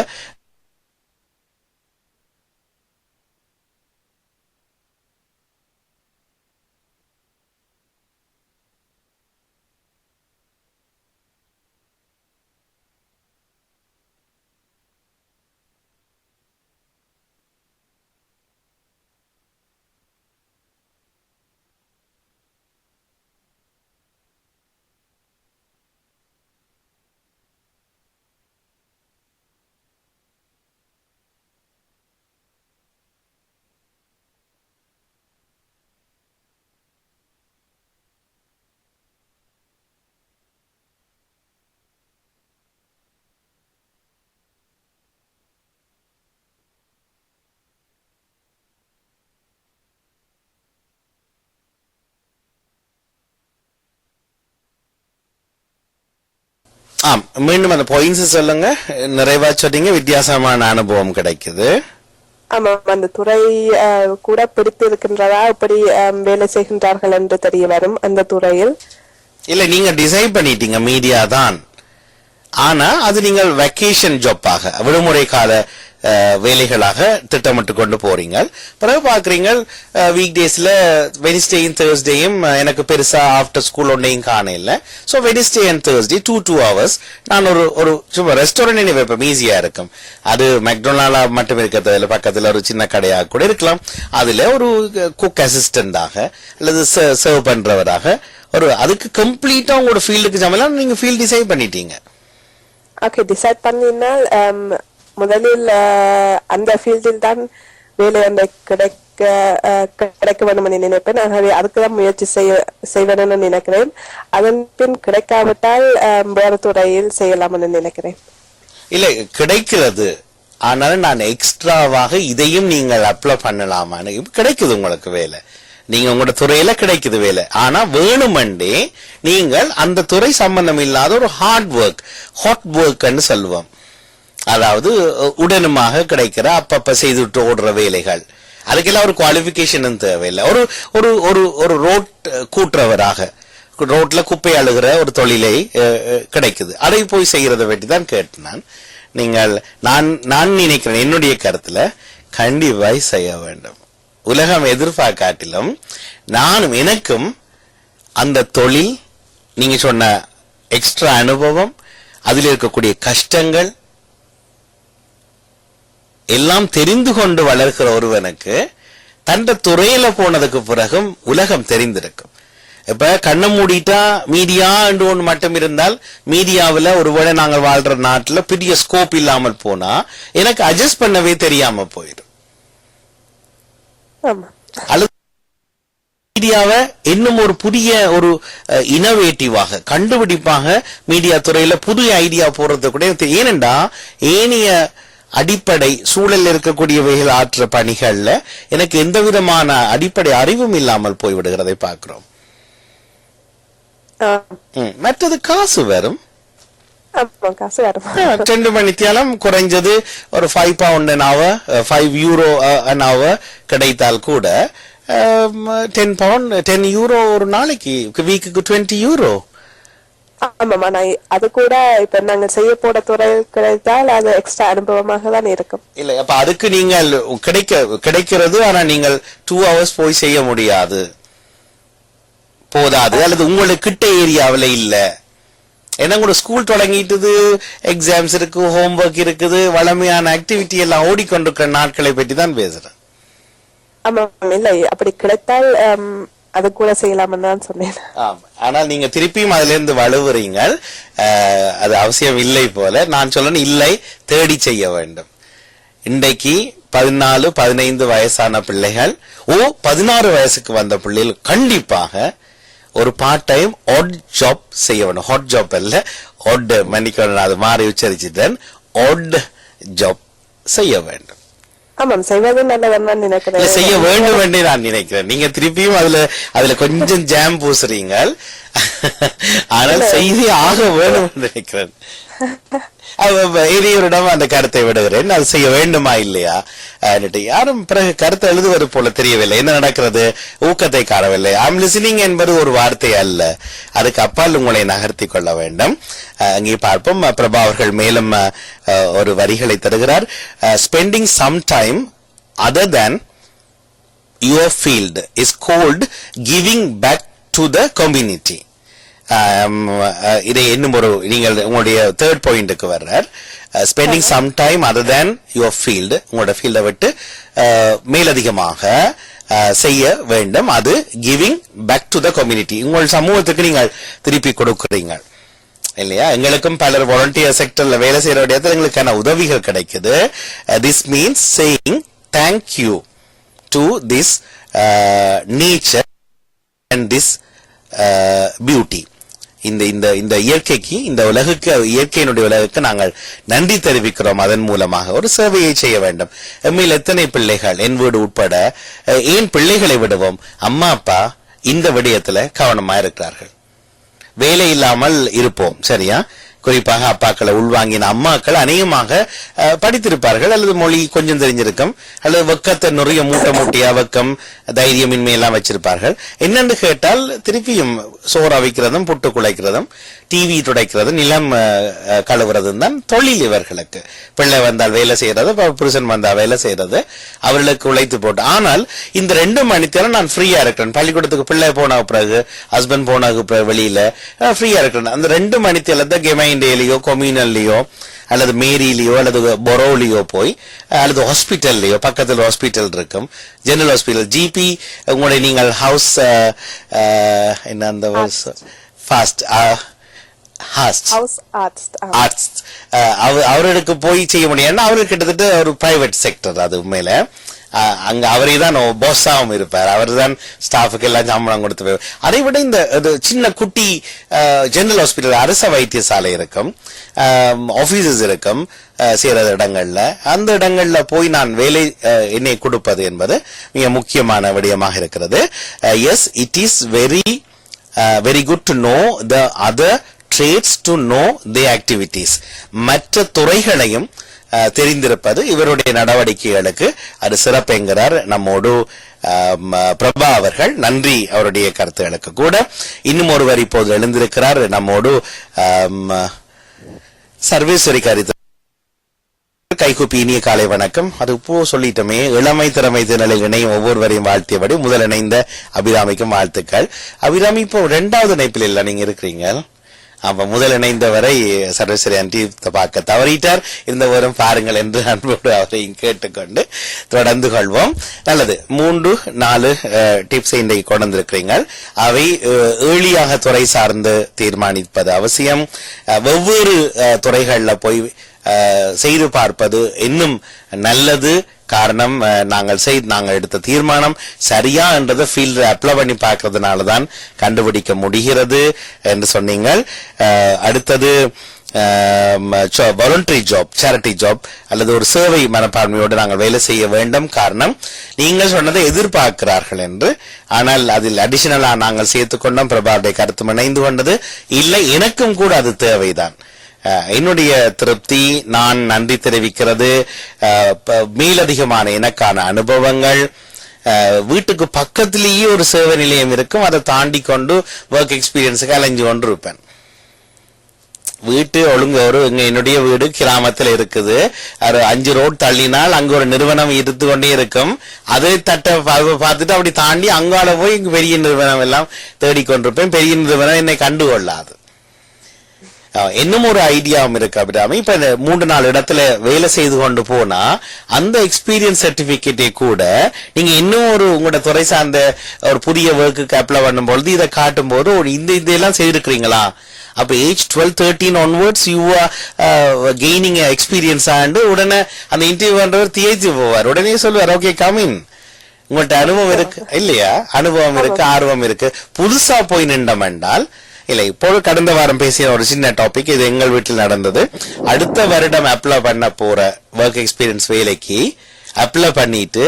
மீண்டும் அந்த பாயிண்ட்ஸ் சொல்லுங்க. நிறைவா சொன்னீங்க, வித்தியாசமான அனுபவம் கிடைக்குது. ஆமா, அந்த துறை கூட பிடித்து இருக்கின்றதா, இப்படி வேலை செய்கின்றார்கள் என்று தெரிய வரும் அந்த துறையில். இல்ல, நீங்க டிசைட் பண்ணிட்டீங்க மீடியா தான், ஆனா அது நீங்கள் வெக்கேஷன் ஜாப்பாக, விடுமுறை கால வேலைகளாக திட்டமிட்டு கொண்டு போறீங்க. பிறகு பாக்குறீங்க வீக் டேஸ்ல வெனிஸ்டேயும் தேர்ஸ்டேயும் எனக்கு பெருசா ஆஃப்டர் ஸ்கூல் ஒன்னையும் காண இல்ல. So Wednesday and Thursday 2 hours நான் ஒரு சும்மா ரெஸ்டாரண்ட் வைப்பேன், ஈஸியா இருக்கும். அது மெக்டொனால்டா மட்டும் இருக்கிறது, பக்கத்துல ஒரு சின்ன கடையாக கூட இருக்கலாம். அதுல ஒரு குக் அசிஸ்டண்டாக அல்லது சர்வ் பண்றவராக அதுக்கு கம்ப்ளீட்டா உங்களோட ஃபீல்டுக்கு சமையலாம் நீங்க ஃபீல்ட் டிசைட் பண்ணிட்டீங்க. ஓகே, டிசைட் பண்ணினால் முதலில் அந்த ஃபீல்டில் தான் வேலை கிடைக்க வேண்டும் என்று நினைப்பேன். ஆகவே அதுக்குதான் முயற்சி செய்வேன் நினைக்கிறேன். அதன் பின் கிடைக்காவிட்டால் வேறு துறையில் செய்யலாம் என்று நினைக்கிறேன். இல்ல, கிடைக்கிறது, ஆனாலும் நான் எக்ஸ்ட்ராவாக இதையும் நீங்கள் அப்ளை பண்ணலாமா? கிடைக்குது உங்களுக்கு வேலை, நீங்க உங்களோட துறையில கிடைக்குது வேலை. ஆனா வேணுமெண்டே நீங்கள் அந்த துறை சம்பந்தம் இல்லாத ஒரு ஹார்ட் ஒர்க் சொல்லுவோம். அதாவது உடனுமாக கிடைக்கிற அப்பப்ப செய்துட்டு ஓடுற வேலைகள், அதுக்கெல்லாம் ஒரு குவாலிபிகேஷன் தேவையில்லை. ஒரு ரோட் கூட்டுறவராக, ரோட்ல குப்பை அழுகிற ஒரு தொழிலை கிடைக்குது, அதை போய் செய்யறதை பற்றி தான் கேட்டேன். நீங்கள் நான் நினைக்கிறேன், என்னுடைய கருத்துல கண்டிப்பாய் செய்ய வேண்டும். உலகம் எதிர்பார்க்காட்டிலும் நானும் எனக்கும் அந்த தொழில், நீங்க சொன்ன எக்ஸ்ட்ரா அனுபவம், அதில் இருக்கக்கூடிய கஷ்டங்கள் எல்லாம் தெரிந்து கொண்டு வளர்க்கிற ஒருவனுக்கு தந்த துறையில போனதுக்கு பிறகும் உலகம் தெரிந்திருக்கும். இப்ப கண்ணை மூடிட்டா மீடியா என்று ஒன்று மட்டும் இருந்தால், மீடியாவில் ஒருவேளை நாங்கள் வாழ்ற நாட்டுல பெரிய ஸ்கோப் இல்லாமல் போனா எனக்கு அட்ஜஸ்ட் பண்ணவே தெரியாம போயிடும். மீடியாவை இன்னும் ஒரு புதிய ஒரு இனோவேட்டிவாக கண்டுபிடிப்பாக மீடியா துறையில புது ஐடியா போறது கூட. ஏனென்றா ஏனைய அடிப்படை சூழல் இருக்கக்கூடியவைகள் ஆற்ற பணிகள்ல எனக்கு எந்த விதமான அடிப்படை அறிவும் இல்லாமல் போய்விடுகிறதை பார்க்கிறோம். மற்றது காசு வரும், 2 மணித்தியாலம் குறைஞ்சது ஒரு 5 pound an hour, 5 euro an hour கிடைத்தால் கூட 10 pound 10 euro ஒரு நாளைக்கு, வீக்குக்கு 20 euro. ஆமாமா, அது கூட இப்ப நாங்க செய்ய போட துறை கிடைத்தால் அது எக்ஸ்ட்ரா அனுபவமாக தான் இருக்கும். இல்ல, அப்ப அதுக்கு நீங்கள் கிடைக்கிறது, ஆனா நீங்கள் 2 hours போய் செய்ய முடியாது, போதாது, அல்லது உங்களுக்கு கிட்ட ஏரியாவில இல்ல. ஏன்னா கூட ஸ்கூல் தொடங்கிட்டது, எக்ஸாம்ஸ் இருக்கு, ஹோம்ஒர்க் இருக்குது, வளமையான ஆக்டிவிட்டி எல்லாம் ஓடிக்கொண்டிருக்கிற நாட்களை பற்றி தான் பேசுறேன். ஆமா, இல்லை அப்படி கிடைத்தால் அது கூட செய்யலாம்னு தான் சொன்னேன். ஆனால் நீங்க திருப்பியும் அதுல இருந்து வலுவுறீங்க, அது அவசியம் இல்லை போல. நான் சொல்லணும், இல்லை, தேடி செய்ய வேண்டும். இன்றைக்கு 14-15 வயசான பிள்ளைகள், 16 வயசுக்கு வந்த பிள்ளைகள் கண்டிப்பாக ஒரு பார்ட் டைம் ஆட் ஜாப் செய்ய வேண்டும். ஹாட் ஜாப் அல்ல, ஆட், மன்னிக்கணும், அது மாறி உச்சரிச்சுட்டேன், ஆட் ஜாப் செய்ய வேண்டும். ஆமாம், செய்வது நல்லதுன்னு நினைக்கிறேன், செய்ய வேண்டும் என்று நான் நினைக்கிறேன். நீங்க திருப்பியும் அதுல கொஞ்சம் ஜாம் பூசுறீங்க, ஆனால் செய்தி ஆக வேண்டும் என்று நினைக்கிறேன். இனியொருடம் அந்த கருத்தை விடுகிறேன், அது செய்ய வேண்டுமா இல்லையா? யாரும் பிறகு கருத்தை எழுதுவது போல தெரியவில்லை, என்ன நடக்கிறது, ஊக்கத்தை காணவில்லை. ஐம் லிசனிங் என்பது ஒரு வார்த்தை அல்ல, அதுக்கு அப்பால் உங்களை நகர்த்தி கொள்ள வேண்டும். அங்கே பார்ப்போம். பிரபா அவர்கள் மேலும் ஒரு வரிகளை தருகிறார். Spending some time other than your field is gold giving back to the community. இதை இன்னும் ஒரு, நீங்கள் உங்களுடைய தேர்ட் பாயிண்ட்டுக்கு வர்றார். Spending some time other than your field, உங்களோட ஃபீல்டை விட்டு மேலதிகமாக செய்ய வேண்டும். அது giving back to the community, உங்கள் சமூகத்துக்கு நீங்கள் திருப்பி கொடுக்குறீங்க இல்லையா? எங்களுக்கும் பலர் வாலண்டியர் செக்டர்ல வேலை செய்யற இடத்துல எங்களுக்கான உதவிகள் கிடைக்குது. This means saying thank you to this nature and this beauty. இந்த இயற்கைக்கு, இந்த உலகுக்கு, இயற்கையினுடைய உலகுக்கு நாங்கள் நன்றி தெரிவிக்கிறோம். அதன் மூலமாக ஒரு சேவையை செய்ய வேண்டும். எம்மையில் எத்தனை பிள்ளைகள், என் வீடு உட்பட, ஏன் பிள்ளைகளை விடுவோம், அம்மா அப்பா இந்த விடயத்துல கவனமா இருக்கிறார்கள். வேலை இல்லாமல் இருப்போம், சரியா? குறிப்பாக அப்பாக்களை உள்வாங்கின அம்மாக்கள் அநேகமாக படித்திருப்பார்கள், அல்லது மொழி கொஞ்சம் தெரிஞ்சிருக்கும், அல்லது வெக்கத்தை நிறைய மூட்டையா வெக்கம் தைரியமின்மை எல்லாம் வச்சிருப்பார்கள். என்னென்று கேட்டால் திருப்பியும் சோறு அவிக்கிறதும் புட்டு குழைக்கிறதும் டிவி துடைக்கிறது நிலம் கழுவுறதும் தான் தொழில் இவர்களுக்கு. பிள்ளை வந்தால் வேலை செய்யறது, புருஷன் வந்தால் வேலை செய்யறது, அவர்களுக்கு உழைத்து போட்டு. ஆனால் இந்த 2 மணித்தேரம் நான் ஃப்ரீயா இருக்கிறேன். பள்ளிக்கூடத்துக்கு பிள்ளை போன பிறகு ஹஸ்பண்ட் போன பிறகு வெளியில ஃப்ரீயா இருக்கிறேன். அந்த 2 மணித்தேரத்தை கெமைண்டேலியோ கொம்யூனல்லையோ அல்லது மேரியிலையோ அல்லது பொரோலியோ போய் அல்லது ஹாஸ்பிட்டல்லையோ, பக்கத்தில் ஹாஸ்பிட்டல் இருக்கும், ஜெனரல் ஹாஸ்பிட்டல், ஜிபி, உங்களுடைய நீங்கள் ஹவுஸ் என்ன அந்த ஃபாஸ்ட் அவர்களுக்கு போய் செய்ய முடியாது. அவருக்கு கிட்டத்தட்ட ஒரு பிரைவேட் செக்டர், அது உண்மையில அங்க அவரே தான் பாஸாவும் இருப்பார், அவர் தான் ஸ்டாஃபுக்கு எல்லாம் சம்பளம் கொடுத்து. அதை விட இந்த சின்ன குட்டி ஜெனரல் ஹாஸ்பிட்டல், அரச வைத்தியசாலை இருக்கும், ஆபீசஸ் இருக்கும் சேர இடங்கள்ல, அந்த இடங்கள்ல போய் நான் வேலை என்னை கொடுப்பது என்பது மிக முக்கியமான விடயமாக இருக்கிறது. Yes, it is very good to know the other trades to know the activities. மற்ற துறைகளையும் தெரிந்திருப்பது இவருடைய நடவடிக்கைகளுக்கு அது சிறப்பு என்கிறார் நம்மோடு பிரபா அவர்கள். நன்றி அவருடைய கருத்துகளுக்கு. கூட இன்னும் ஒருவர் இப்போது எழுந்திருக்கிறார் நம்மோடு, சர்வேஸ்வரி கருத்து. கைகூப்பி இனிய காலை வணக்கம். அது இப்போ சொல்லிட்டோமே, இளமை திறமை திறனில் இணையும் ஒவ்வொருவரையும் வாழ்த்தியபடி முதல் இணைந்த அபிராமிக்கும் வாழ்த்துக்கள். அபிராமி இப்போ 2வது இணைப்பில் இல்ல நீங்க இருக்கிறீங்க. அப்ப முதல் இணைந்தவரை சர்வேஸ்வரி ஆண்டி பார்க்க தவறிட்டார், இருந்தவரும் பாருங்கள் என்று அன்போடு அவரையும் கேட்டுக்கொண்டு தொடர்ந்து கொள்வோம். நல்லது, 3-4 டிப்ஸ் இன்றைக்கு கொண்டு வந்திருக்கிறீங்க. அவை ஏழியாக துறை சார்ந்து தீர்மானிப்பது அவசியம். வெவ்வேறு துறைகள்ல போய் செய்து பார்ப்பது இன்னும் நல்லது. காரணம், நாங்கள் எடுத்த தீர்மானம் சரியா என்றதை ஃபீல்ட் அப்ளை பண்ணி பார்க்கறதுனாலதான் கண்டுபிடிக்க முடிகிறது என்று சொன்னீங்க. அடுத்தது வாலண்டரி ஜாப், சேரிட்டி ஜாப் அல்லது ஒரு சேவை மனப்பான்மையோடு நாங்கள் வேலை செய்ய வேண்டும். காரணம், நீங்கள் சொன்னதை எதிர்பார்க்கிறார்கள் என்று. ஆனால் அதில் அடிஷனலா நாங்கள் சேர்த்துக்கொண்டோம். பிரபாவுடைய கருத்து இணைந்து கொண்டது இல்லை, எனக்கும் கூட அது தேவைதான். என்னுடைய திருப்தி, நான் நன்றி தெரிவிக்கிறது, மேலதிகமான எனக்கான அனுபவங்கள். வீட்டுக்கு பக்கத்திலேயே ஒரு சேவை நிலையம் இருக்கும், அதை தாண்டி கொண்டு ஒர்க் எக்ஸ்பீரியன்ஸுக்கு அலைஞ்சு கொண்டு இருப்பேன். வீட்டு ஒழுங்கு என்னுடைய வீடு கிராமத்தில் இருக்குது, 5 ரோட் தள்ளினால் அங்க ஒரு நிறுவனம் இருந்து கொண்டே இருக்கும். அதை பார்த்துட்டு அப்படி தாண்டி அங்கால போய் இங்க பெரிய நிறுவனம் எல்லாம் தேடிக்கொண்டிருப்பேன். பெரிய நிறுவனம் என்னை கண்டுகொள்ளாது. இன்னும் ஒரு ஐடியாவும் இருக்கு அபிராமி. இப்ப 3-4 இடத்துல வேலை செய்து கொண்டு போனா அந்த எக்ஸ்பீரியன்ஸ் சர்டிபிகேட்டை கூட நீங்க இன்னும் உங்களோட துறை சார்ந்த ஒரு புதிய ஒர்க்குக்கு அப்ளை பண்ணும்போது இதை காட்டும் போது இதெல்லாம் செய்திருக்கிறீங்களா, அப்ப age 12-13 onwards you are gaining experience ஆண்டு உடனே அந்த இன்டர்வியூ பண்றவர் தியேச்சு போவார். உடனே சொல்லுவார், ஓகே கம் இன், உங்கள்ட்ட அனுபவம் இருக்கு இல்லையா, அனுபவம் இருக்கு, ஆர்வம் இருக்கு. புதுசா போய் நின்றம் என்றால் இல்லை. இப்போது கடந்த வாரம் பேசிய ஒரு சின்ன டாபிக், இது எங்கள் வீட்டில் நடந்தது. அடுத்த வருடம் அப்ளை பண்ண போற ஒர்க் எக்ஸ்பீரியன்ஸ் வேலைக்கு அப்ளை பண்ணிட்டு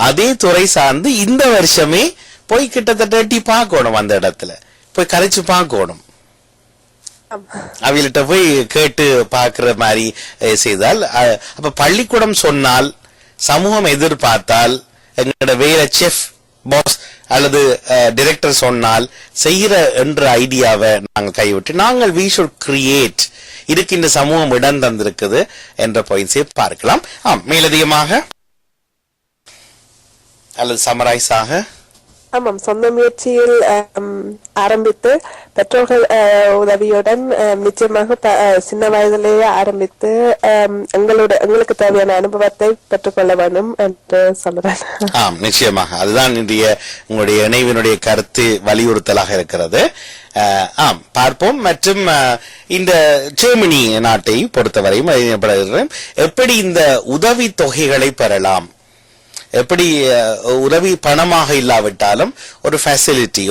அதே துறை சார்ந்து இந்த வருஷமே போய் கிட்டத்தட்ட எட்டி பார்க்கணும், அந்த இடத்துல போய் கரைச்சு பார்க்கணும். அவங்கள்ட்ட போய் கேட்டு பார்க்கிற மாதிரி செய்தால், அப்ப பள்ளிக்கூடம் சொன்னால், சமூகம் எதிர்பார்த்தால், எங்களோட வேலை செஃப் பாஸ் அல்லது டைரக்டர் சொன்னால் செய்கிற என்ற ஐடியாவை நாங்கள் கைவிட்டு நாங்கள் we should create, இதுக்கு இந்த சமூகம் இடம் தந்திருக்குது என்ற பாயிண்ட்ஸை பார்க்கலாம். மேலதிகமாக அல்லது சமரைஸாக, ஆமாம், சொந்த முயற்சியில் ஆரம்பித்து பெற்றோர்கள் உதவியுடன் நிச்சயமாக சின்ன வயதிலேயே ஆரம்பித்து எங்களுக்கு தேவையான அனுபவத்தை பெற்றுக்கொள்ள வேண்டும் என்று சொல்றேன். நிச்சயமாக அதுதான் இன்றைய உங்களுடைய இணைவினுடைய கருத்து வலியுறுத்தலாக இருக்கிறது. பார்ப்போம். மற்றும் இந்த ஜெர்மனி நாட்டை பொறுத்தவரையும் எப்படி இந்த உதவி தொகைகளை பெறலாம், எப்படி உதவி பணமாக இல்லாவிட்டாலும் ஒரு ஃபெசிலிட்டி,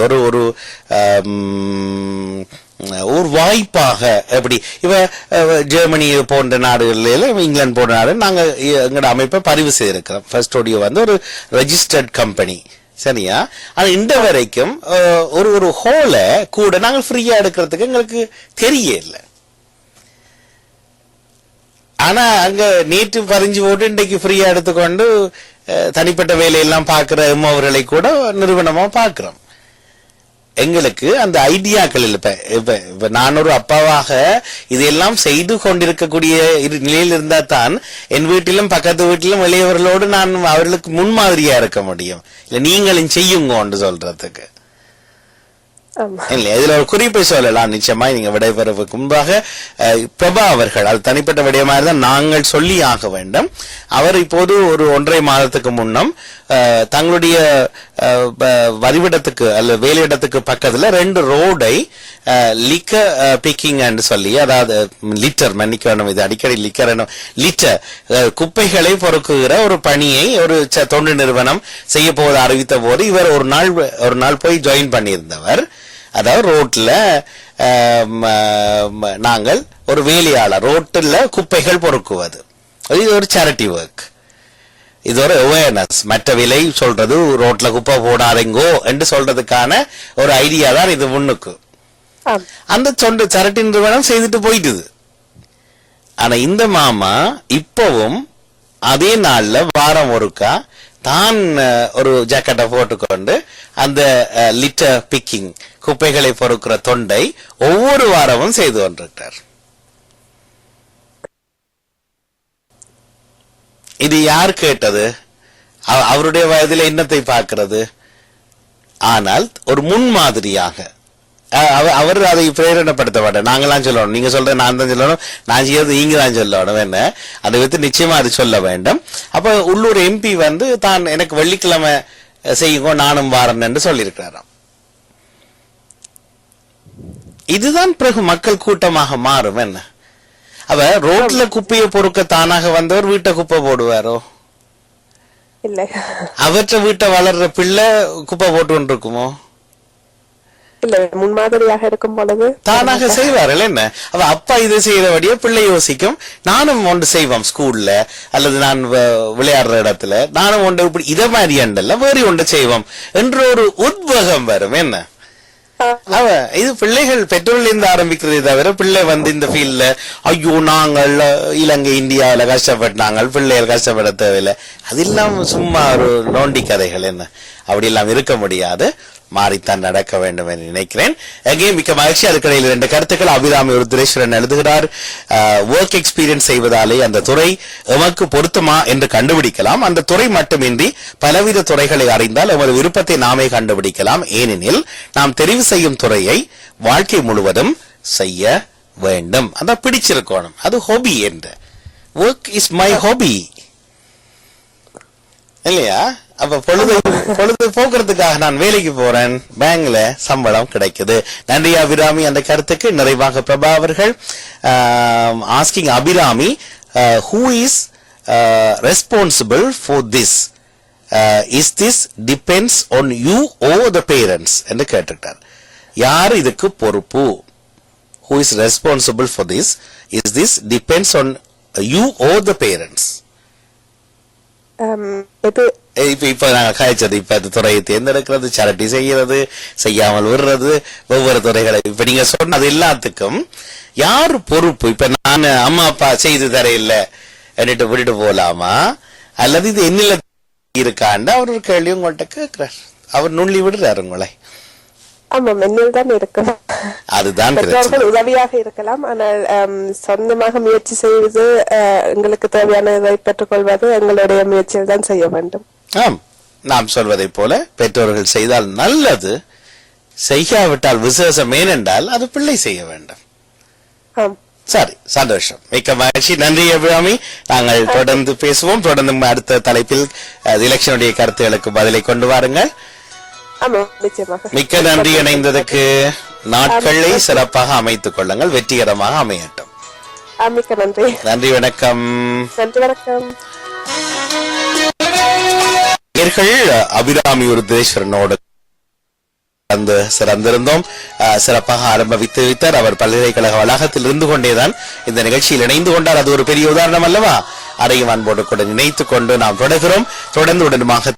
ஒரு வாய்ப்பாக, எப்படி இப்ப ஜெர்மனி போன்ற நாடுகளில், இங்கிலாந்து போன்ற நாடு, நாங்க எங்களோட அமைப்பை பதிவு செய்திருக்கிறோம். ஃபர்ஸ்ட் ஆடியோ ஒரு ரெஜிஸ்டர்ட் கம்பெனி, சரியா? ஆனா இந்த வரைக்கும் ஒரு ஹோலை கூட நாங்கள் ஃப்ரீயா எடுக்கிறதுக்கு எங்களுக்கு தெரியல. ஆனா அங்க நேற்று பறிஞ்சு போட்டு இன்றைக்கு ஃப்ரீயா எடுத்துக்கொண்டு தனிப்பட்ட வேலையெல்லாம் பார்க்கிற அவர்களை கூட நிறுவனமா பார்க்கிறோம். எங்களுக்கு அந்த ஐடியாக்கள் இல்ல. இப்ப நான் ஒரு அப்பாவாக இதெல்லாம் செய்து கொண்டிருக்கக்கூடிய நிலையில் இருந்தா தான் என் வீட்டிலும் பக்கத்து வீட்டிலும் இளையவர்களோடு நான் அவர்களுக்கு முன்மாதிரியா இருக்க முடியும். இல்ல நீங்களும் செய்யுங்க சொல்றதுக்கு இல்ல. இதுல ஒரு குறிப்பை சொல்லலாம். நிச்சயமா நீங்க விடைபெறுவதற்கு முன்பாக பிரபா அவர்கள் அது தனிப்பட்ட விடயமாக தான் நாங்கள் சொல்லி ஆக வேண்டும். அவர் இப்போது ஒரு 1.5 மாதத்துக்கு முன்னம் தங்களுடைய வரிவிடத்துக்கு அல்ல வேலையிடத்துக்கு பக்கத்துல 2 ரோடை லிக்கர் பிக்கிங் என்று சொல்லி, அதாவது லிட்டர் மன்னிக்கணும், இது அடிக்கடி லிட்டர் குப்பைகளை பொறுக்குகிற ஒரு பணியை ஒரு தொண்டு நிறுவனம் செய்ய போவது அறிவித்த போது இவர் ஒரு நாள் போய் ஜாயின் பண்ணியிருந்தவர். அதாவது ரோட்ல நாங்கள் ஒரு வேலையாளர் ரோட்டில் குப்பைகள் பொறுக்குவது, இது ஒரு சேரிட்டி ஒர்க், இது ஒரு அவேர்னஸ். மற்ற விலை சொல்றது ரோட்ல குப்பை போடாதீங்கோ என்று சொல்றதுக்கான ஒரு ஐடியா தான் இது. முன்னுக்கு அந்த சொந்த சேரிட்டி நிறுவனம் செய்துட்டு போயிட்டுது. ஆனா இந்த மாமா இப்பவும் அதே நாள்ல வாரம் ஒருக்கா தான் ஒரு ஜாக்கெட்டை போட்டுக்கொண்டு அந்த லிட்டர் பிக்கிங் குப்பைகளை பொறுக்கிற தொண்டை ஒவ்வொரு வாரமும் செய்து கொண்டிருக்கிறார். இது யார் கேட்டது? அவருடைய வயதில் என்னத்தை பார்க்கிறது? ஆனால் ஒரு முன்மாதிரியாக அவர் அதை பிரேரணப்படுத்த மாட்டார். நாங்களாம் சொல்லணும், நீங்க சொல்ற நான் தான் சொல்லணும், நான் செய்யறது நீங்க தான் சொல்லணும். என்ன அதை வைத்து நிச்சயமா அது சொல்ல வேண்டும். அப்ப உள்ளூர் எம்பி தான் எனக்கு வெள்ளிக்கிழமை செய்யுங்க நானும் வாரன் என்று சொல்லியிருக்கிறாராம். இதுதான் பிறகு மக்கள் கூட்டமாக மாறும். என்ன அவ ரோட்ல குப்பையை பொறுக்க தானாக வந்தவர் வீட்டை குப்பை போடுவாரோ? இல்ல. அவற்ற வீட்டை வளர்ற பிள்ளை குப்பை போட்டு கொண்டிருக்குமோ? இல்ல, முன்மாதிரியாக இருக்கும் பொழுது தானாக செய்வார்கள். என்ன அவ அப்பா இதை செய்யறபடியே பிள்ளை யோசிக்கும், நானும் ஒன்று செய்வோம் ஸ்கூல்ல அல்லது நான் விளையாடுற இடத்துல நானும் ஒன்று இப்படி இதை மாதிரி அண்டல்ல வேறு ஒன்று செய்வோம் என்ற ஒரு உத்வேகம் வரும். என்ன இது பிள்ளைகள் பெற்றோர்கள் இருந்து ஆரம்பிக்கிறதே தவிர பிள்ளை இந்த ஃபீல்ட்ல ஐயோ நாங்கள் இலங்கை இந்தியாவில கஷ்டப்பட்டாங்க பிள்ளைகள் கஷ்டப்பட தேவையில்லை, அது இல்லாம சும்மா ஒரு நோண்டி கதைகள். என்ன அப்படி எல்லாம் இருக்க முடியாது, மாறித்தான் நடக்க வேண்டும் என்று நினைக்கிறேன். மிக்க மகிழ்ச்சி. அதுக்கிடையில் 2 கருத்துக்கள். அபிராமி ருத்ரேஸ்வரன் எழுதுகிறார், ஒர்க் எக்ஸ்பீரியன்ஸ் செய்வதாலே அந்த துறை எமக்கு பொருத்தமா என்று கண்டுபிடிக்கலாம். அந்த துறை மட்டுமின்றி பலவித துறைகளை அறிந்தால் எமது விருப்பத்தை நாமே கண்டுபிடிக்கலாம். ஏனெனில் நாம் தெரிவு செய்யும் துறையை வாழ்க்கை முழுவதும் செய்ய வேண்டும். அதான் பிடிச்சிருக்கணும், அது ஹாபி என்று. ஒர்க் இஸ் மை ஹாபி இல்லையா? அப்ப பொழுது போக்குறதுக்காக நான் வேலைக்கு போறேன், பேங்க்ல சம்பளம் கிடைக்குது. நன்றி அபிராமி. அந்த கருத்துக்கு நிறைவாக பிரபா அவர்கள் asking Abirami who is responsible for this, is this depends on you or the parents என்று கேட்டுட்டார். யார் இதுக்கு பொறுப்பு? who is responsible for this, is this depends on you or the parents? இப்ப நாங்க காய்ச்சது இப்ப துறையை தேர்ந்தெடுக்கிறது, சேரிட்டி செய்யறது, செய்யாமல் விடுறது, ஒவ்வொரு துறைகளை இப்ப நீங்க சொன்னது எல்லாத்துக்கும் யார் பொறுப்பு? இப்ப நான் அம்மா அப்பா செய்து தர இல்ல என்னட்டு விட்டுட்டு போலாமா, அல்லது இது என்னில இருக்காண்டு அவர் ஒரு கேள்வி உங்கள்கிட்ட கேட்கிறார், அவர் நுள்ளி விடுறாரு உங்களை. ஆமாம், என்னில் தான் இருக்கும். அதுதான் உதவியாக இருக்கலாம், ஆனால் சொந்தமாக முயற்சி செய்வது, எங்களுக்கு தேவையானதை பெற்றுக்கொள்வது எங்களுடைய முயற்சியில் தான் செய்ய வேண்டும். ஆம், நாம் சொல்வதை போல பெற்றோர்கள் செய்தால் நல்லது, செய்யாவிட்டால் விசேஷம். ஏனென்றால் அது பிள்ளை செய்ய வேண்டும். சரி, சந்தோஷம், மிக்க மகிழ்ச்சி. நன்றி அபிராமி. நாங்கள் தொடர்ந்து பேசுவோம். தொடர்ந்து அடுத்த தலைப்பில் எலெக்ஷனுடைய கருத்துகளுக்கு பதிலை கொண்டு வாருங்கள். மிக்க நன்றி. இணைந்ததுக்கு நாட்களை சிறப்பாக அமைத்துக் கொள்ளுங்கள், வெற்றிகரமாக அமையட்டும். மிக்க நன்றி. நன்றி, வணக்கம். நன்றி, வணக்கம். அபிராமி ருத்ரேஸ்வரனோடு சிறந்திருந்தோம். சிறப்பாக ஆரம்பித்து வைத்தார். அவர் பல்கலைக்கழக வளாகத்தில் இருந்து கொண்டேதான் இந்த நிகழ்ச்சியில் இணைந்து கொண்டார். அது ஒரு பெரிய உதாரணம் அல்லவா? அதையும் அன்போடு கூட நினைத்துக் கொண்டு நாம் தொடர்கிறோம். தொடர்ந்து உடனமாக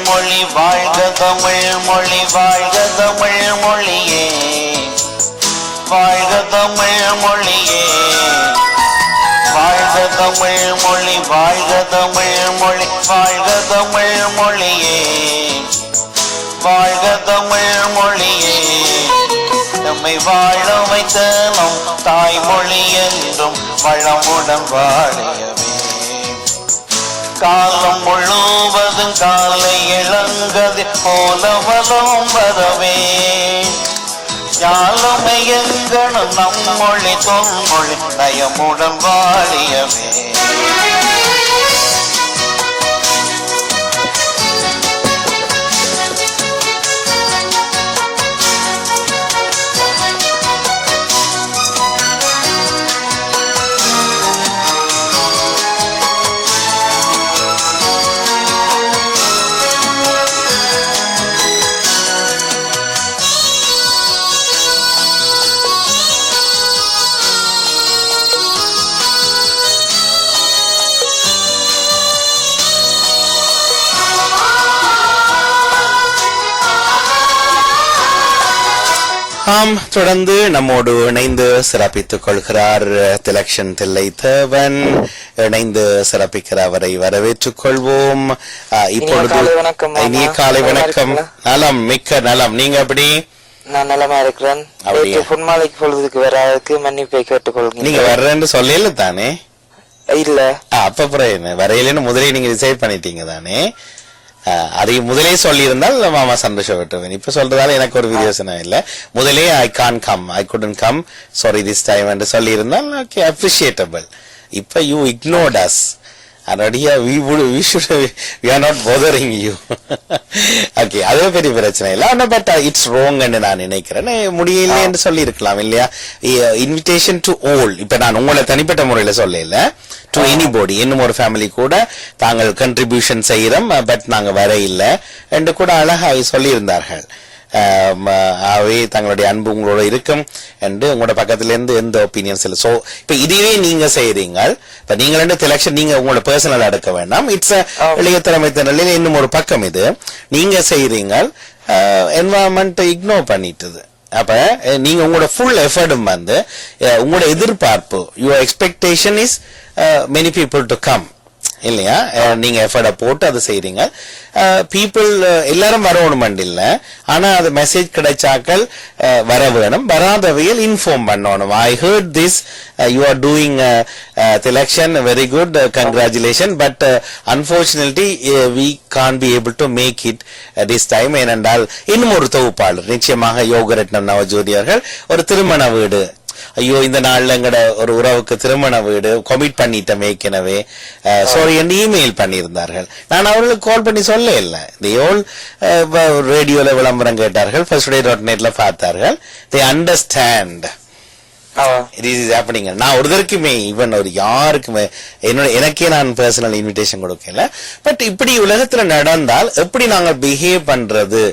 மொழி வாழ்க தமிழ் மொழி வாழ்க தமிழ் மொழியே வாழ்க தமிழ் மொழியே வாழ்க தமிழ் மொழி வாழ்க தமிழ் மொழி வாழ்க தமிழ் மொழியே வாழ்க தமிழ் மொழியே நம்மை வாழ வைத்த நம் தாய்மொழி என்றும் வளமுடன் வாழியவே காலம் முழுவதும் காலை இளங்கதிர் போல வலம் வரவே ஞாலமை எங்கனும் நம்மொழி தொன்மொழி நயமுடன் வாழியவே ஆம், தொடர்ந்து நம்மோடு இணைந்து சிறப்பித்துக் கொள்கிறார் திலக்ஷன் தில்லைத்தேவன். இணைந்து சிறப்பிக்கிற அவரை வரவேற்றுக் கொள்வோம். இப்பொழுது இனிய காலை வணக்கம். நலம், மிக்க நலம். நீங்க எப்படி? நான் நலமா இருக்கிறேன். பொன்மாலைக்கு பொழுதுக்கு வராதுக்கு மன்னிப்பை கேட்டுக்கொள்கிறேன். நீங்க வர்றேன்னு சொல்லல தானே? இல்ல, அப்ப வரையிலன்னு முதலே நீங்க டிசைட் பண்ணிட்டீங்க தானே? அதை முதலே சொல்லி இருந்தால் மாமா சந்தோஷப்பட்டுவேன். இப்ப சொல்றதால எனக்கு ஒரு வித்தியாசம் இல்ல. முதலே I can't come, I couldn't come, sorry this time என்று சொல்லி இருந்தால் ஓகே, அப்ரிஷியேட்டபிள். இப்ப you ignored us. we are not bothering you. Okay, அதே பெரிய பிரச்சனை இல்ல. ஆனா பட் இட்ஸ் ராங் என்று நான் நினைக்கிறேன். முடியல என்று சொல்லி இருக்கலாம் இல்லையா? Invitation to all. இப்ப நான் உங்களை தனிப்பட்ட முறையில சொல்லல, டு எனிபடி. இன்னும் ஒரு ஃபேமிலி கூட தாங்கள் கண்ட்ரிபியூஷன் செய்யறோம், பட் நாங்க வர இல்லை என்று கூட அழகா சொல்லி இருந்தார்கள். ஆகவே தங்களுடைய அன்பு உங்களோட இருக்கும் என்று உங்களோட பக்கத்துல இருந்து எந்த ஒப்பீனியன்ஸ் இல்லை. சோ இப்ப இதுவே நீங்க செய்யறீங்க. இப்ப நீங்க ரெண்டு எலெக்ஷன் நீங்க உங்களோட பர்சனல் எடுக்க வேண்டாம். இட்ஸ் இளைய தலைமை நிலையில இன்னும் ஒரு பக்கம் இது நீங்க செய்யறீங்க. என்வாயன்மெண்ட் இக்னோர் பண்ணிட்டுது. அப்ப நீங்க உங்களோட ஃபுல் எஃபர்டும் வந்து உங்களோட எதிர்பார்ப்பு, your expectation is many people to come இல்லையா? நீங்க எஃபர்ட போட்டு அதை செய்யறீங்க. பீப்புள் எல்லாரும் வரணும் இல்ல, ஆனா அது மெசேஜ் கிடைச்சாக்கள் வர வேணும். வராதவையில் இன்ஃபார்ம் பண்ணணும். I heard this, you are doing election very good, congratulation, but unfortunately we can't be able to make it this time. ஏனென்றால் இன்னும் ஒரு தொகுப்பாளர், நிச்சயமாக யோகரட்னம் நவஜோதி அவர்கள் ஒரு திருமண வீடு, ஐயோ இந்த நாள்ல எங்கட ஒரு உறவுக்கு திருமண வீடு கமிட் பண்ணிட்டோம் ஏற்கனவே, சாரி என்று இமெயில் பண்ணியிருந்தார்கள். நான் அவர்களுக்கு கால் பண்ணி சொல்ல இல்லை. ரேடியோல விளம்பரம் கேட்டார்கள், firstday.netல பார்த்தார்கள். they understand this is happening. நான் ஒருத்தருக்குமே ஈவன் ஒரு யாருக்குமே எனக்கே நான் பர்சனல் இன்விடேஷன் கொடுக்கல. பட் இப்படி உலகத்துல நடந்தால் எப்படி நாங்கள் பிஹேவ் பண்றது,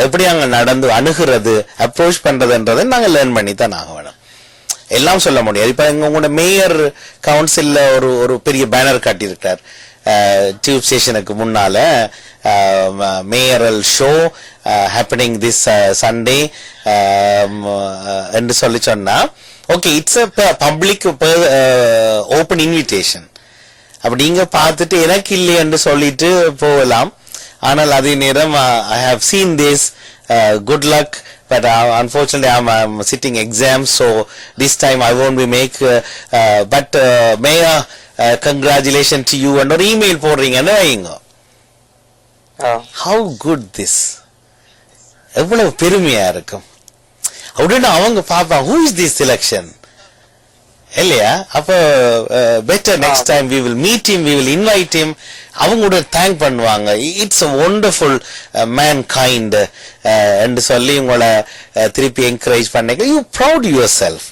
எப்படி நாங்கள் நடந்து அணுகிறது, அப்ரோச் பண்றதுன்றதை நாங்கள் லேர்ன் பண்ணி தான் ஆக வேணும். எல்லாம் சொல்ல முடியாது. இப்ப உங்களோட மேயர் கவுன்சில்ல ஒரு பெரிய பேனர் காட்டியிருக்கார் டியூப் ஸ்டேஷனுக்கு முன்னால, mayoral show happening this Sunday என்று சொல்லி சொன்னா okay, it's a public open invitation. அப்படி நீங்க பார்த்துட்டு எனக்கு இல்லை என்று சொல்லிட்டு போகலாம். ஆனால் அதே நேரம் I have seen this, good luck, but unfortunately I'm sitting exams, so this time I won't be make but mayor congratulations to you and or email போடுறீங்கன்னு வைங்க. How good this, எவ்வளவு பெருமையா இருக்கும். உடனே அவங்க பாப்பா who is this election இல்லையா? அப்ப better next time we will meet him, we will invite him, அவங்களோட தேங்க் பண்ணுவாங்க. இட்ஸ் a wonderful mankind என்று சொல்லி உங்களை திருப்பி என்கரேஜ் பண்ணீங்க. You proud your self.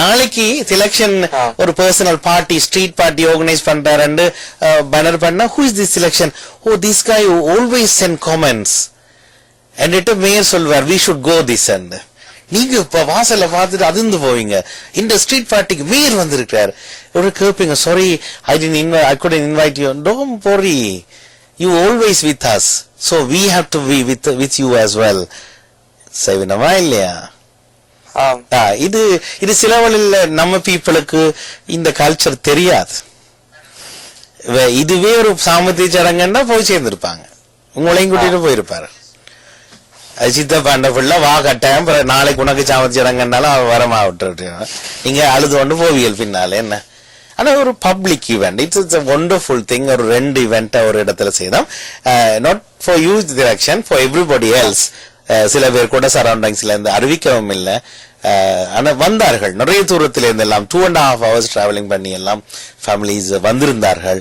நாளைக்கு எலெக்ஷன் ஒரு personal party, street party organise பண்றாரு பேனர் பண்ணா who is this election, oh this guy who always send comments and mayor சொல்வார் we should go this and நீங்க இப்ப வாசல்ல பார்த்துட்டு அதிர்ந்து போவீங்க. இந்த ஸ்ட்ரீட் பார்ட்டிக்கு மேயர் வந்திருக்காரு, ஒரு கேட்பீங்க, sorry I couldn't invite you. Don't worry, you always with us, so we have to be with you as well. செய்வினமா இல்லையா? இது இது சில வழியில நம்ம பீப்புளுக்கு இந்த கல்ச்சர் தெரியாது. இதுவே ஒரு சாமத்திய சடங்குன்னா போய் சேர்ந்திருப்பாங்க, உங்களையும் கூட்டிட்டு போயிருப்பாரு. சித்தப்பாண்ட பிள்ளை வா கட்டாயம் நாளைக்கு உனக்கு சாமத்திய சடங்குன்னாலும் அவ வரமா விட்டு நீங்க அழுது கொண்டு போவியல் பின்னால என்ன. ஆனா ஒரு public event, it's a wonderful thing. ஒரு 2 ஈவெண்ட்டை ஒரு இடத்துல செய்தோம். Not for you direction, for everybody else. சில பேர் கூட சரௌண்டிங்ஸ்ல இருந்து அறிவிக்கவும் இல்லை. ஆனா வந்தார்கள் நிறைய தூரத்துல இருந்து எல்லாம் 2.5 hours டிராவலிங் பண்ணி எல்லாம் ஃபேமிலிஸ் வந்திருந்தார்கள்.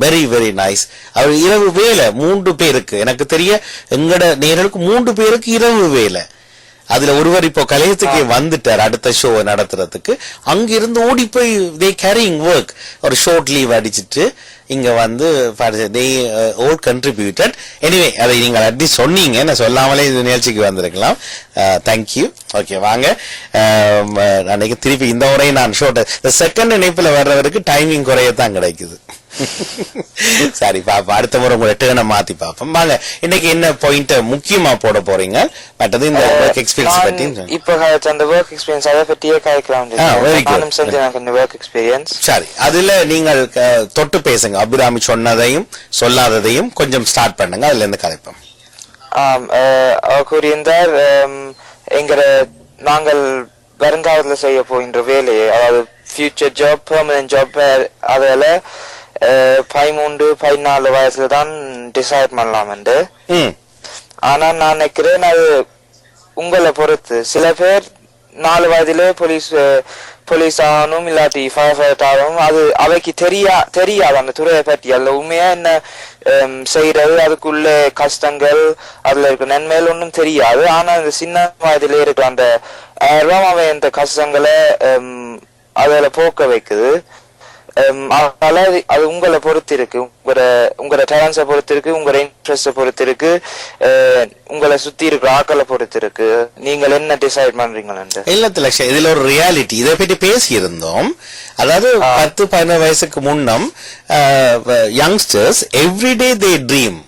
Very very nice. அவர் இரவு வேலை 3 பேருக்கு, எனக்கு தெரிய எங்கட நேர்களுக்கு 3 பேருக்கு இரவு வேலை. அதுல ஒருவர் இப்போ கலையத்துக்கு வந்துட்டார் அடுத்த ஷோ நடத்துறதுக்கு. அங்கிருந்து ஓடி போய் தே கேரிங் ஒர்க், ஒரு ஷார்ட் லீவ் அடிச்சிட்டு இங்க வந்து தே ஆல் கண்ட்ரிபியூட்டட். எனிவே அதை நீங்கள் அட்லீஸ்ட் சொன்னீங்க, நான் சொல்லாமலே இந்த நிகழ்ச்சிக்கு வந்திருக்கலாம். தேங்க்யூ. ஓகே, வாங்க. அன்னைக்கு திருப்பி இந்த முறை நான் ஷோர்ட் செகண்ட் இணைப்புல வர்றவருக்கு டைமிங் குறையத்தான் கிடைக்குது. சரி பாப்பா, அடுத்த முறை உங்களை டேர்னை மாத்தி பாப்போம். வாங்க, இன்னைக்கு என்ன பாயிண்ட் முக்கியமா போட போறீங்க? மற்றது இந்த ஒர்க் எக்ஸ்பீரியன்ஸ் பத்தி. இப்போ அந்த ஒர்க் எக்ஸ்பீரியன்ஸ் அதை பத்தியே காய்க்கலாம். Work experience. சரி, அதுல நீங்கள் தொட்டு பேசுங்க. அபிராமி சொன்னதையும் சொல்லாததையும் கொஞ்சம் ஸ்டார்ட் பண்ணுங்க, அதுல இருந்து கதைப்போம். அவர் கூறியிருந்தார், நாங்கள் வருங்காலத்துல செய்ய போகின்ற வேலையை, அதாவது ஃபியூச்சர் ஜாப், பெர்மனன்ட் ஜாப், அதில் 13-14 வயசுல தான் டிசைட் பண்ணலாம் என்று. ஆனா நான் நினைக்கிறேன் அது உங்களை பொறுத்து. சில பேர் 4 வயதிலே போலீஸ் ஆகணும், இல்லாட்டி ஃபயர் ஃபைட்டர் ஆகணும். அது அவைக்கு தெரியாது அந்த துறையை பற்றி. அதுல உண்மையா என்ன செய்யறது, அதுக்குள்ள கஷ்டங்கள், அதுல இருக்க நன்மைகள் ஒன்றும் தெரியாது. ஆனா இந்த சின்ன வயதிலே இருக்கிற அந்த ஆர்வம் அவை இந்த கஷ்டங்களை அதுல போக்க வைக்குது. அதனால அது உங்களை பொறுத்து இருக்கு, உங்களோட டேலண்ட்ஸை பொறுத்து இருக்கு, உங்களோட இன்ட்ரெஸ்ட பொறுத்து இருக்கு, உங்களை சுத்தி இருக்கிற ஆக்களை பொறுத்து இருக்கு. நீங்கள் என்ன டிசைட் பண்றீங்க? இல்ல லட்சம், இதுல ஒரு ரியாலிட்டி இதை பற்றி பேசி இருந்தோம். அதாவது 10-15 வயசுக்கு முன்னம் யங்ஸ்டர்ஸ் எவ்ரிடே தே ட்ரீம்.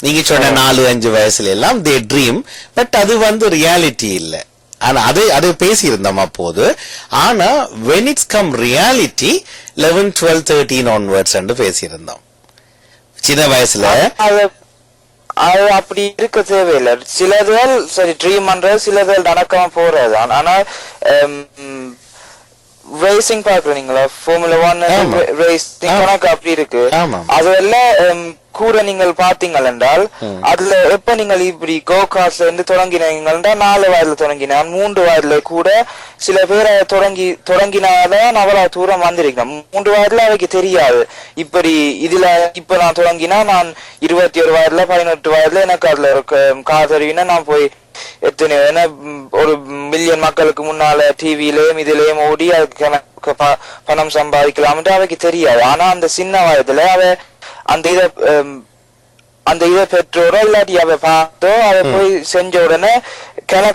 நீங்க சொன்ன 4-5 வயசுல எல்லாம் தே ட்ரீம், பட் அது வந்து ரியாலிட்டி இல்லை. ஆனா அதை பேசி இருந்தோம் அப்போது. ஆனா when it's come reality 11, 12, 13 onwards என்று பேசியிருந்தோம். சின்ன வயசுல அது அப்படி இருக்க தேவையில்லை. சிலதுகள் சரி ட்ரீம் பண்றது, சிலதுகள் நடக்காம போறது. ஆனா ரேசிங் பாக்குறீங்களா, ஃபார்முலா 1 ரேசிங் கணக்கு அப்படி இருக்கு. அதெல்லாம் கூட நீங்கள் பாத்தீங்கள் என்றால், அதுல எப்ப நீங்கள் இப்படி கோ கார்ட்ஸ்ல இருந்து தொடங்கினீங்க என்றால் 4 வயதுல தொடங்கினான், 3 வயதுல கூட சில பேரை தொடங்கினாதான் அவ்வளவு தூரம் வந்திருக்கேன். 3 வயதுல அவைக்கு தெரியாது. இப்ப நான் தொடங்கினா நான் 21 வயதுல 18 வயதுல எனக்கு அதுல கார் தெரிவினா நான் போய் எத்தனையோ ஒரு மில்லியன் மக்களுக்கு முன்னால டிவிலயும் இதுலயும் ஓடி அதுக்கு பணம் சம்பாதிக்கலாம் அவைக்கு தெரியாது. ஆனா அந்த சின்ன வயதுல அவ அந்த இதை பெற்றோரோ இல்லாட்டி அவ பார்த்தோ அவ போய் செஞ்ச உடனே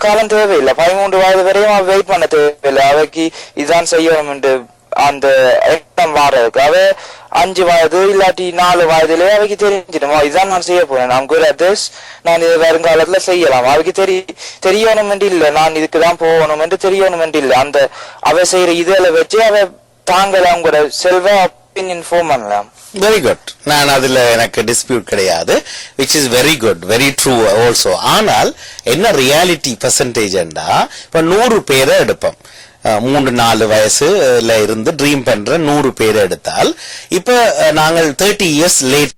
காலம் தேவையில்லை. 13 வயது வரையும் அவ வெயிட் பண்ண தேவையில்லை. அவைக்கு இதுதான் செய்யணும் என்று அந்த எண்ணம் வாரதுக்கு. அவ 5 வயது இல்லாட்டி 4 வயதுலயே அவைக்கு தெரிஞ்சிடுமா, இதுதான் நான் செய்ய போறேன், நான் குட் அட் திஸ், நான் இதை வருங்காலத்துல செய்யலாம். அவைக்கு தெரியணும் என்று இல்லை, நான் இதுக்குதான் போகணும் என்று தெரியணும் என்று இல்லை. அந்த அவ செய்யற இதுல வச்சு அவ தாங்கள் அவங்களோட செல்வ ஒப்பீனியன் ஃபார்ம் பண்ணலாம். Very good. நான் அதுல எனக்கு டிஸ்பியூட் கிடையாது. Which is very good, very true also. ஆனால் என்ன ரியாலிட்டி பெர்சன்டேஜ் என்றா, இப்ப 100 பேரை எடுப்போம். 3-4 வயசுல இருந்து ட்ரீம் பண்ற 100 பேரை எடுத்தால், இப்ப நாங்கள் 30 years லேட்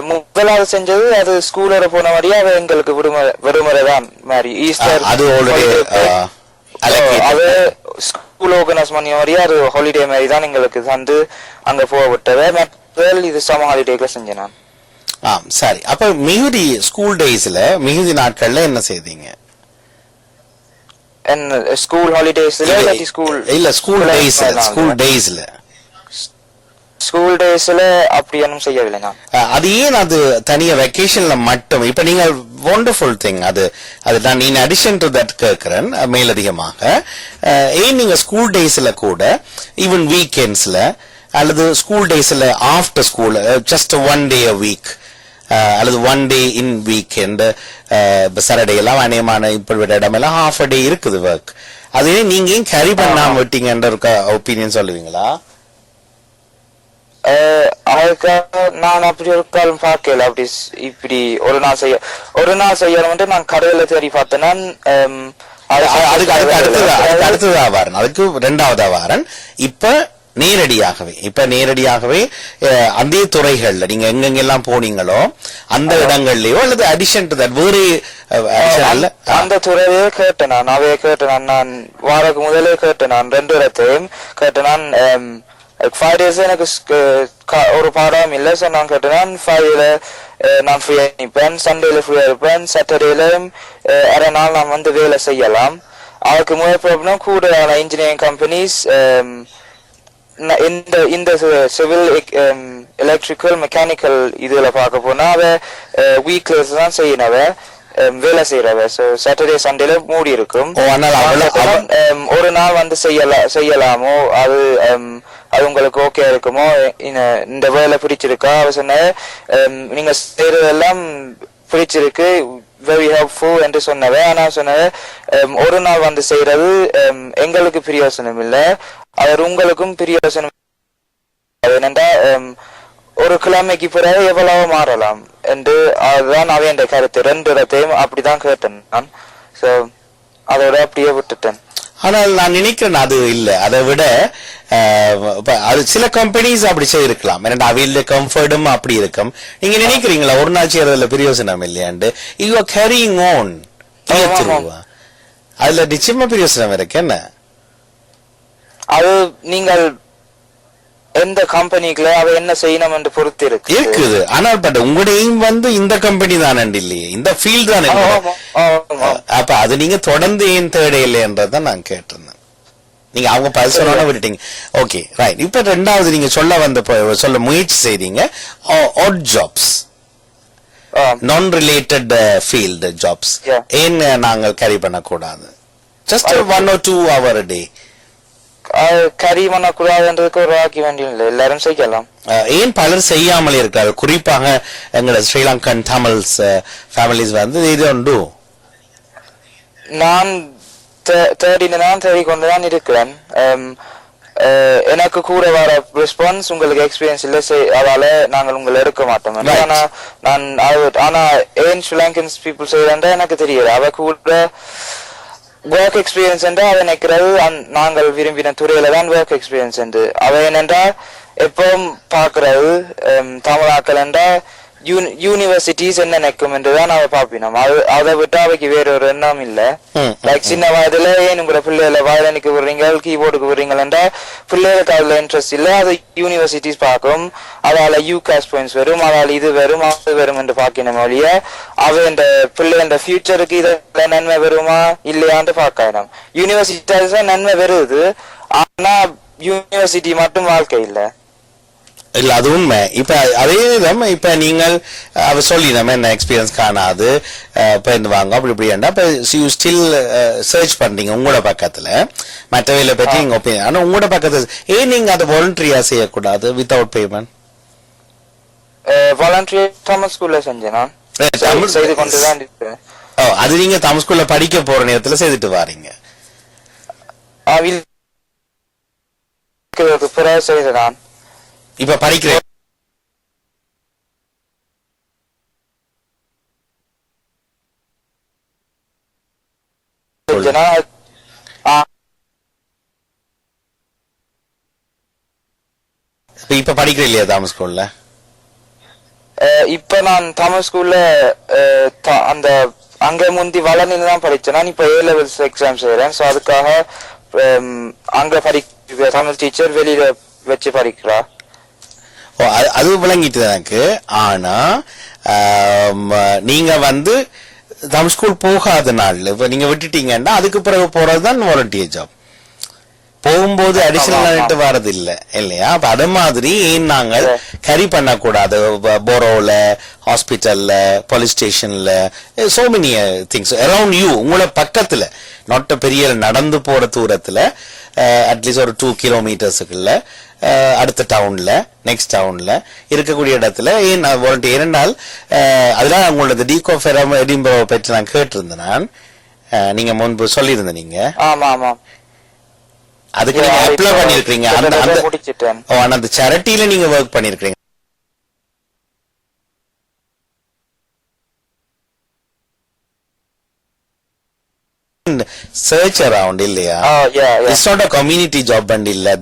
முதலாவது செஞ்சது அது ஸ்கூலோட போன மாதிரியே அது எங்களுக்கு விடுமுறை தான் மாதிரி ஈஸ்டர் அது அது ஸ்கூல் ஆர்கனைஸ் பண்ண மாதிரியே அது ஹாலிடே மாதிரி தான் எங்களுக்கு தந்து அங்க போக விட்டது. இது சம ஹாலிடேக்குள்ள செஞ்சேன் நான். சரி. அப்ப மிகுதி ஸ்கூல் டேஸ்ல மிகுதி நாட்கள்ல என்ன செய்தீங்க? ஸ்கூல் ஹாலிடேஸ்ல இல்ல ஸ்கூல் டேஸ்ல அப்படி ஒன்றும் செய்யவில்லை நான். அது ஏன் அது தனியா வெக்கேஷன்ல மட்டும்? இப்ப நீங்க வண்டர்ஃபுல் திங் அது நான் இன் அடிஷன் டு தட் கேட்கிறேன் மேலதிகமாக ஏன் நீங்க ஸ்கூல் டேஸ்ல கூட ஈவன் வீக்கெண்ட்ஸ்ல அல்லது ஸ்கூல் டேஸ்ல after school just one day அ வீக் அல்லது ஒன் டே இன் வீக்கெண்ட் சாட்டர்டே எல்லாம் அநேகமான இப்ப விட இடமெல்லாம் ஹாஃப் அ டே இருக்குது ஒர்க். அது நீங்க ஏன் கேரி பண்ணாம விட்டீங்கன்ற ஒரு ஒப்பீனியன் சொல்லுவீங்களா? அதுக்காக நான் அப்படி ஒரு காலம் பார்க்கல. அப்படி இப்படி ஒரு நாள் செய்யணும் நான் கடையில தேடி பார்த்தேன்னா அதுக்கு அடுத்ததா வாரன், அதுக்கு 2வது வாரன். இப்ப நேரடியாகவே அதே துறைகள்ல நீங்க எங்கெங்கெல்லாம் போனீங்களோ அந்த இடங்கள்லயோ அல்லது அடிஷன் டு தட் வேறு அந்த துறையே கேட்டேன் நான் வாரக்கு முதலே கேட்டேன் நான் 2 இடத்தையும் கேட்டேன் நான். 5 days எனக்கு ஒரு பாடம் இல்லை. ஸோ நான் கேட்டேன் 5 நான் ஃப்ரீயா நிற்பேன், சண்டேல ஃப்ரீயா இருப்பேன், சாட்டர்டேலையும் அரை நாள் நான் வந்து வேலை செய்யலாம். அதுக்கு முதல் ப்ராப்ளம் கூட இன்ஜினியரிங் கம்பெனிஸ் இந்த சிவில் எலக்ட்ரிக்கல் மெக்கானிக்கல் இதுல பார்க்க போனா அவ வீக்ல தான் செய்யணவ வேலை செய்யறவ. ஸோ சாட்டர்டே சண்டேல மூடி இருக்கும். ஒரு நாள் வந்து செய்யலாமோ அது உங்களுக்கு ஓகே இருக்குமோ, இந்த வேலை பிடிச்சிருக்கா? அவ சொன்ன நீங்க செய்யறதெல்லாம் பிடிச்சிருக்கு, வெரி ஹெல்ப்ஃபுல் என்று சொன்னவ. ஆனா சொன்ன ஒரு நாள் வந்து செய்யறது எங்களுக்கு பிரயோசனம் இல்லை, அவர் உங்களுக்கும் பிரயோசனம். என்னென்றா ஒரு கிழமைக்கு பிறகு எவ்வளவு மாறலாம் என்று அதுதான் அவன் என்ற கருத்து. 2 இடத்தையும் அப்படிதான் கேட்டேன் நான். சோ அதோட அப்படியே விட்டுட்டேன். ஆனால் நான் நினைக்கிறேன் அது இல்ல, அதை விட அது சில கம்பெனிஸ் அப்படி செய்திருக்கலாம். ஏன்னா அவையில கம்ஃபர்டும் அப்படி இருக்கும். நீங்க நினைக்கிறீங்களா ஒரு நாள் செய்யறதுல பிரயோசனம் இல்லையாண்டு? யூ ஆர் கேரிங் ஆன், அதுல நிச்சயமா பிரயோசனம் இருக்கு. என்ன அது நீங்கள் எந்த கம்பெனிக்குள்ள அவ என்ன செய்யணும் என்று பொறுத்து இருக்குது. ஆனால் பட் உங்களுடையும் வந்து இந்த கம்பெனி தானே இல்லையே, இந்த ஃபீல்ட் தானே. அப்ப அது நீங்க தொடர்ந்து ஏன் தேட இல்லையன்றதான் நான் கேட்டிருந்தேன். நீங்க அவங்க பரிசோதனை விட்டுட்டீங்க. Okay right. இப்ப 2வது நீங்க சொல்ல முயற்சி செய்தீங்க ஆட் ஜாப்ஸ், நான் ரிலேட்டட் ஃபீல்ட் ஜாப்ஸ். ஏன் நாங்கள் கேரி பண்ணக்கூடாது? Just 1 or 2 hour a day கரி பண்ணக்கூடாதுன்றதுக்கு ஒரு ஆர்கியூமெண்ட் இல்லை, எல்லாரும் செய்யலாம். ஏன் பலர் செய்யாமல் இருக்காரு? குறிப்பாக எங்களோட ஸ்ரீலங்கன் தமிழ்ஸ் ஃபேமிலிஸ் வந்து இது உண்டு. நான் தேடிக்கொண்டுதான் இருக்கிறேன். எனக்கு கூட வர ரெஸ்பான்ஸ் உங்களுக்கு எக்ஸ்பீரியன்ஸ் இல்லை, அதால நாங்கள் உங்களை எடுக்க மாட்டோம். ஆனா ஏன் ஸ்ரீலங்கன்ஸ் பீப்புள் செய்யறா எனக்கு தெரியல. அவ கூட ஒர்க் எக்ஸ்பீரியன்ஸ் என்று அவ நினைக்கிறது நாங்கள் விரும்பின துறையில தான் ஒர்க் எக்ஸ்பீரியன்ஸ் என்று. அவ என்னென்றா எப்பவும் பாக்குறது தமிழாக்கள் என்றா யூனிவர்சிட்டிஸ் என்ன நினைக்கும் என்றுதான் அவ பாப்பினோம். அதை விட்டு அவைக்கு வேற ஒரு எண்ணம் இல்ல. லைக் சின்ன வயதுல ஏன் உங்களோட பிள்ளைகளை வயலனுக்கு விடுறீங்க, கீபோர்டுக்கு விடுறீங்க என்றா பிள்ளைகளுக்கு அதுல இன்ட்ரெஸ்ட் இல்ல. அது யூனிவர்சிட்டிஸ் பார்க்கும், அதால யூகாஸ் பாயிண்ட்ஸ் வரும், அதால இது வரும் அது வரும் என்று பாக்கின மொழிய அவ இந்த பிள்ளை இந்த ஃபியூச்சருக்கு இதுல நன்மை வருமா இல்லையான்னு பார்க்கணும். யூனிவர்சிட்டிஸ் நன்மை வருது, ஆனா யூனிவர்சிட்டி மட்டும் வாழ்க்கை இல்லை. இல்ல அது உண்மை. இப்ப அதே விதம் இப்ப நீங்கள் சொல்லி நம்ம என்ன எக்ஸ்பீரியன்ஸ் காணாது இப்ப இந்த வாங்க அப்படி இப்படி இப்ப யூ ஸ்டில் சர்ச் பண்றீங்க உங்களோட பக்கத்துல மற்றவையில பற்றி நீங்க ஒப்பீனியன். ஆனா உங்களோட பக்கத்துல ஏன் நீங்க அதை வாலண்டரியா செய்யக்கூடாது வித்தவுட் பேமெண்ட்? வாலண்டரியா தமிழ் ஸ்கூல்ல செஞ்சேன் நான், செய்து கொண்டுதான் இருக்கிறேன். அது நீங்க தமிழ் ஸ்கூல்ல படிக்க போற நேரத்துல செய்துட்டு வாரீங்க? பிறகு செய்தேன். இப்ப படிக்கிறேன் இப்ப படிக்கிற இல்லையா தாமஸ் ஸ்கூல்ல? இப்ப நான் தமிழ் ஸ்கூல்ல அந்த அங்க முந்தி வளர்ந்து தான் படிச்சேன். நான் இப்ப A-levels எக்ஸாம் செய்யறேன். சோ அதுக்காக அங்க தமிழ் டீச்சர் வெளியில வச்சு படிக்கிறா. அது விளங்கிட்டு எனக்கு. ஆனா நீங்க வந்து தமிழ் ஸ்கூல் போகாத நாள் இப்ப நீங்க விட்டுட்டீங்கன்னா அதுக்கு பிறகு போறதுதான் வாலண்டியர் ஜாப். போகும்போது அடிஷனல் வர்றது இல்ல இல்லையா? அப்ப அது மாதிரி ஏன் நாங்கள் கேரி பண்ணக்கூடாது? போரோல, ஹாஸ்பிட்டல்ல, போலீஸ் ஸ்டேஷன்ல, so many things around you, உங்களை பக்கத்துல, நாட் பெரிய நடந்து போற தூரத்துல, அட்லீஸ்ட் ஒரு 2 கிலோமீட்டர்ஸுக்குள்ள அடுத்த டவுன்ல, நெக்ஸ்ட் டவுன்ல இருக்கக்கூடிய இடத்துல ஏன் வாலண்டியர்? ஏனென்றால் அதெல்லாம் உங்களோட டீகோஃப் எடின்பரோ பற்றி நான் கேட்டிருந்தேன். நான் நீங்க முன்பு சொல்லியிருந்தேன். நீங்க ஆமா ஆமா அதுக்கு நீங்க அப்ளை பண்ணிருக்கீங்க. அந்த சேரிட்டில நீங்க ஒர்க் பண்ணிருக்கீங்க. சர்ச் அரவுண்ட் இல்லையா? It's not a community job fund இல்ல.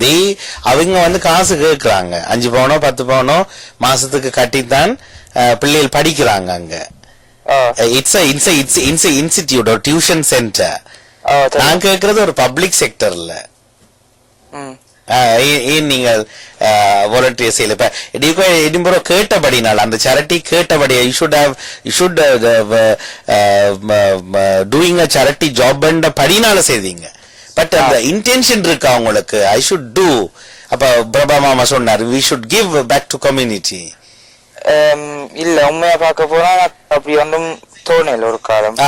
அவங்க வந்து காசு கேட்கறாங்க. 5 பவுனோ 10 பவுனோ மாசத்துக்கு கட்டித்தான் பிள்ளைகள் படிக்கிறாங்க அங்க. இட்ஸ் இன்ஸ்டிடியூட் ஒரு டியூஷன் சென்டர். நான் கேட்கறது ஒரு பப்ளிக் செக்டர்ல. ஏன் நீங்கள் வாலண்டியர் செய்யல? இப்ப எடின்பரோ கேட்டபடினால் அந்த சேரிட்டி கேட்டபடி you should doing a charity job படினால செய்தீங்க. பட் அந்த இன்டென்ஷன் இருக்கு அவங்களுக்கு, ஐ ஷுட் டூ. அப்ப பிரபா மாமா சொன்னார் we should give back to community. இல்ல உண்மையா பார்க்க போனா அப்படி ஒன்றும் தோணல ஒரு காலம்.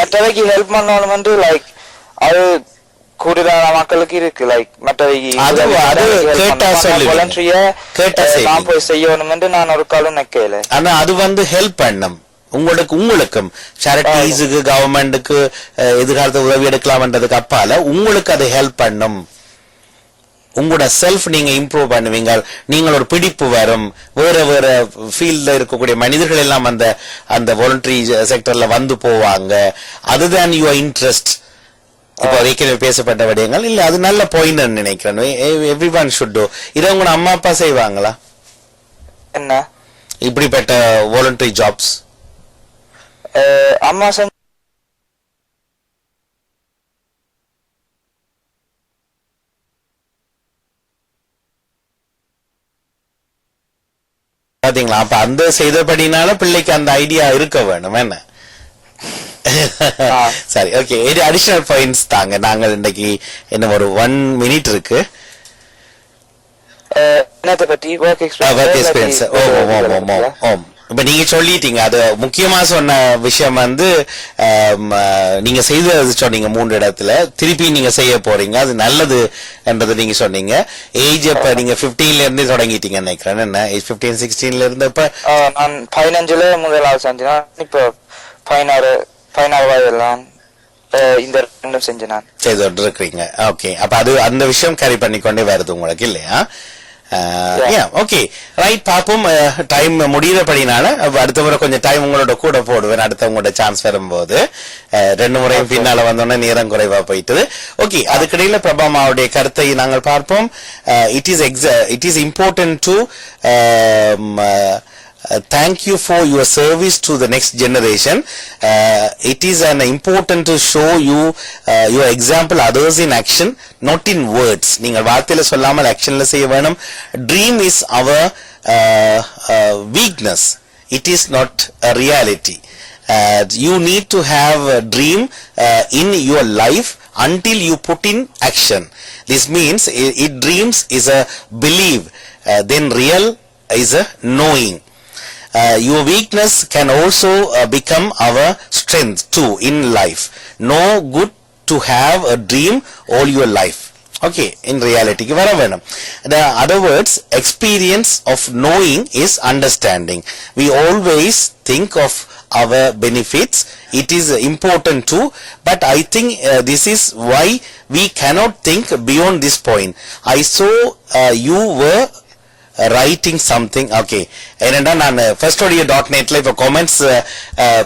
மற்றவைக்கு ஹெல்ப் பண்ணணும் வந்து லைக் அது கூடுதலான மக்களுக்கு இருக்கு. லைக் நான் போய் செய்யணும் என்று நான் ஒரு காலம் நிக்கல. ஆனா அது வந்து ஹெல்ப் பண்ணும் உங்களுக்கும் சேரிட்டிஸுக்கு, கவர்மெண்ட்டுக்கு எதிர்காலத்தை உதவி எடுக்கலாம்ன்றதுக்கு அப்பால உங்களுக்கு அது ஹெல்ப் பண்ணும். உங்களோட செல்ஃப் நீங்க இம்ப்ரூவ் பண்ணுவீங்க. நீங்கள் ஒரு பிடிப்பு வரும். வேற வேற ஃபீல்ட்ல இருக்கக்கூடிய மனிதர்கள் எல்லாம் அந்த வாலண்டரி செக்டர்ல வந்து போவாங்க. அதுதான் யுவர் இன்ட்ரெஸ்ட். இப்போ ஏற்கனவே பேசப்பட்ட விடயங்கள் இல்ல, அது நல்ல பாயிண்ட் நினைக்கிறேன். Everyone should to. இதை உங்க அம்மா அப்பா செய்வாங்களா என்ன இப்படிப்பட்ட வாலண்டரி ஜாப்ஸ்? அம்மா பாத்தீங்களா? அப்ப அந்த செய்தபடினால பிள்ளைக்கு அந்த ஐடியா இருக்க வேணும். என்ன சரி, ஓகே. அடிஷனல் பாயிண்ட்ஸ் தாங்க. நாங்கள் இன்னைக்கு என்ன ஒரு 1 மினிட் இருக்கு. இப்ப நீங்க சொல்லிட்டீங்க. அது முக்கியமா சொன்ன விஷயம் வந்து நீங்க செய்தது சொன்னீங்க 3 இடத்துல. திருப்பி நீங்க செய்ய போறீங்க, அது நல்லது என்றது நீங்க சொன்னீங்க. ஏஜ் இப்ப நீங்க 15ல இருந்தே தொடங்கிட்டீங்க நினைக்கிறேன். என்ன ஏஜ் 15 16ல இருந்தப்ப? நான் 15ல முதலாவது செஞ்சேன். இப்ப 16 வயதெல்லாம் இந்த ரெண்டும் செஞ்சு நான் செய்து இருக்கிறீங்க. ஓகே, அப்ப அது அந்த விஷயம் கேரி பண்ணிக்கொண்டே வருது உங்களுக்கு இல்லையா? Okay, right. பாப்போம். டைம் முடியறபடினால அடுத்த முறை கொஞ்சம் டைம் உங்களோட கூட போடுவேன். அடுத்த உங்களோட சான்ஸ் வரும்போது 2 முறையும் பின்னால வந்தோன்னா நேரம் குறைவா போயிட்டது. ஓகே, அதுக்கிடையில பிரபாமாவுடைய கருத்தை நாங்கள் பார்ப்போம். It is important to thank you for your service to the next generation. It is an important to show you your example others in action, not in words. நீங்கள் வார்த்தையில சொல்லாமல் ஆக்ஷன்ல செய்ய வேணும். Dream is our weakness. It is not a reality. You need to have a dream in your life until you put in action. This means dreams is a belief, then real is a knowing. Your weakness can also become our strength too in life. No good to have a dream all your life. Okay, in reality vara venum. The other words, experience of knowing is understanding. We always think of our benefits. It is important too, but I think this is why we cannot think beyond this point. I saw you were writing something. Okay, என்னடா நான் first audio .netல இப்ப comments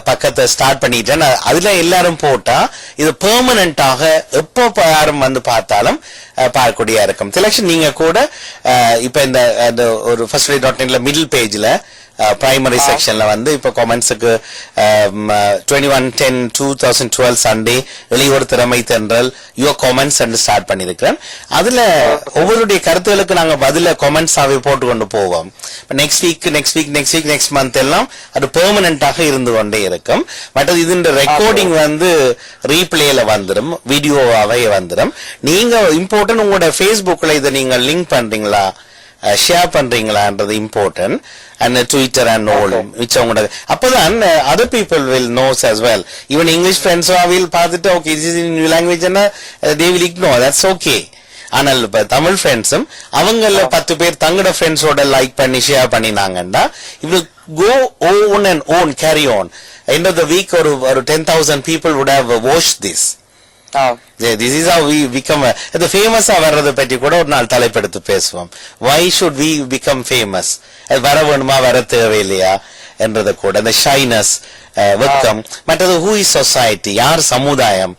பக்கத்தை start பண்ணிட்டேன். அதுல எல்லாரும் போட்டா இது பெர்மனண்டாக எப்போ யாரும் வந்து பார்த்தாலும் பார்க்கக்கூடிய இருக்கும். செலக்ஷன் நீங்க கூட இப்ப இந்த ஒரு ஃபர்ஸ்ட் ஆடியோ .netல மிடில் பேஜ்ல பிரைமரி செக்ஷன்ல வந்து இப்ப கமெண்ட்ஸுக்கு 21/10/2012 சண்டே இளையோர் திறமை தென்றல் யுவர் கமெண்ட்ஸ் என்று ஸ்டார்ட் பண்ணிருக்கிறேன். அதுல ஒவ்வொருடைய கருத்துகளுக்கு நாங்க பதில கமெண்ட்ஸாவே போட்டு கொண்டு போவோம். நெக்ஸ்ட் மந்த் எல்லாம் அது பெர்மனண்டாக இருந்து கொண்டே இருக்கும். மற்றது இது ரெக்கார்டிங் வந்து ரீப்ளேல வந்துடும், வீடியோவாவே வந்துடும். நீங்க இம்பார்ட்டன்ட் உங்களோட Facebookல இதை நீங்க லிங்க் பண்றீங்களா, ஷேர் பண்றீங்களான்றது important. and Twitter and all which அப்பதான் other people will knows as well. Even English friends will பார்த்துட்டு okay this is in new language and they will ignore, that's okay. ஆனால் தமிழ் ஃப்ரெண்ட்ஸும் அவங்கள 10 பேர் தங்களோட ஃப்ரெண்ட்ஸோட லைக் பண்ணி share பண்ணினாங்கன்னா it will go on and on, carry on. End of the week or 10,000 people would have watched this. This is how we become the famous வர்றதை பற்றி கூட ஒரு நாள் தலைப்பெடுத்து பேசுவோம். Why should we become famous? வர வேணுமா, வர தேவையில்லையா என்றதை கூட அந்த ஷைனஸ், வெக்கம். மற்றது who is society, யார் சமுதாயம்,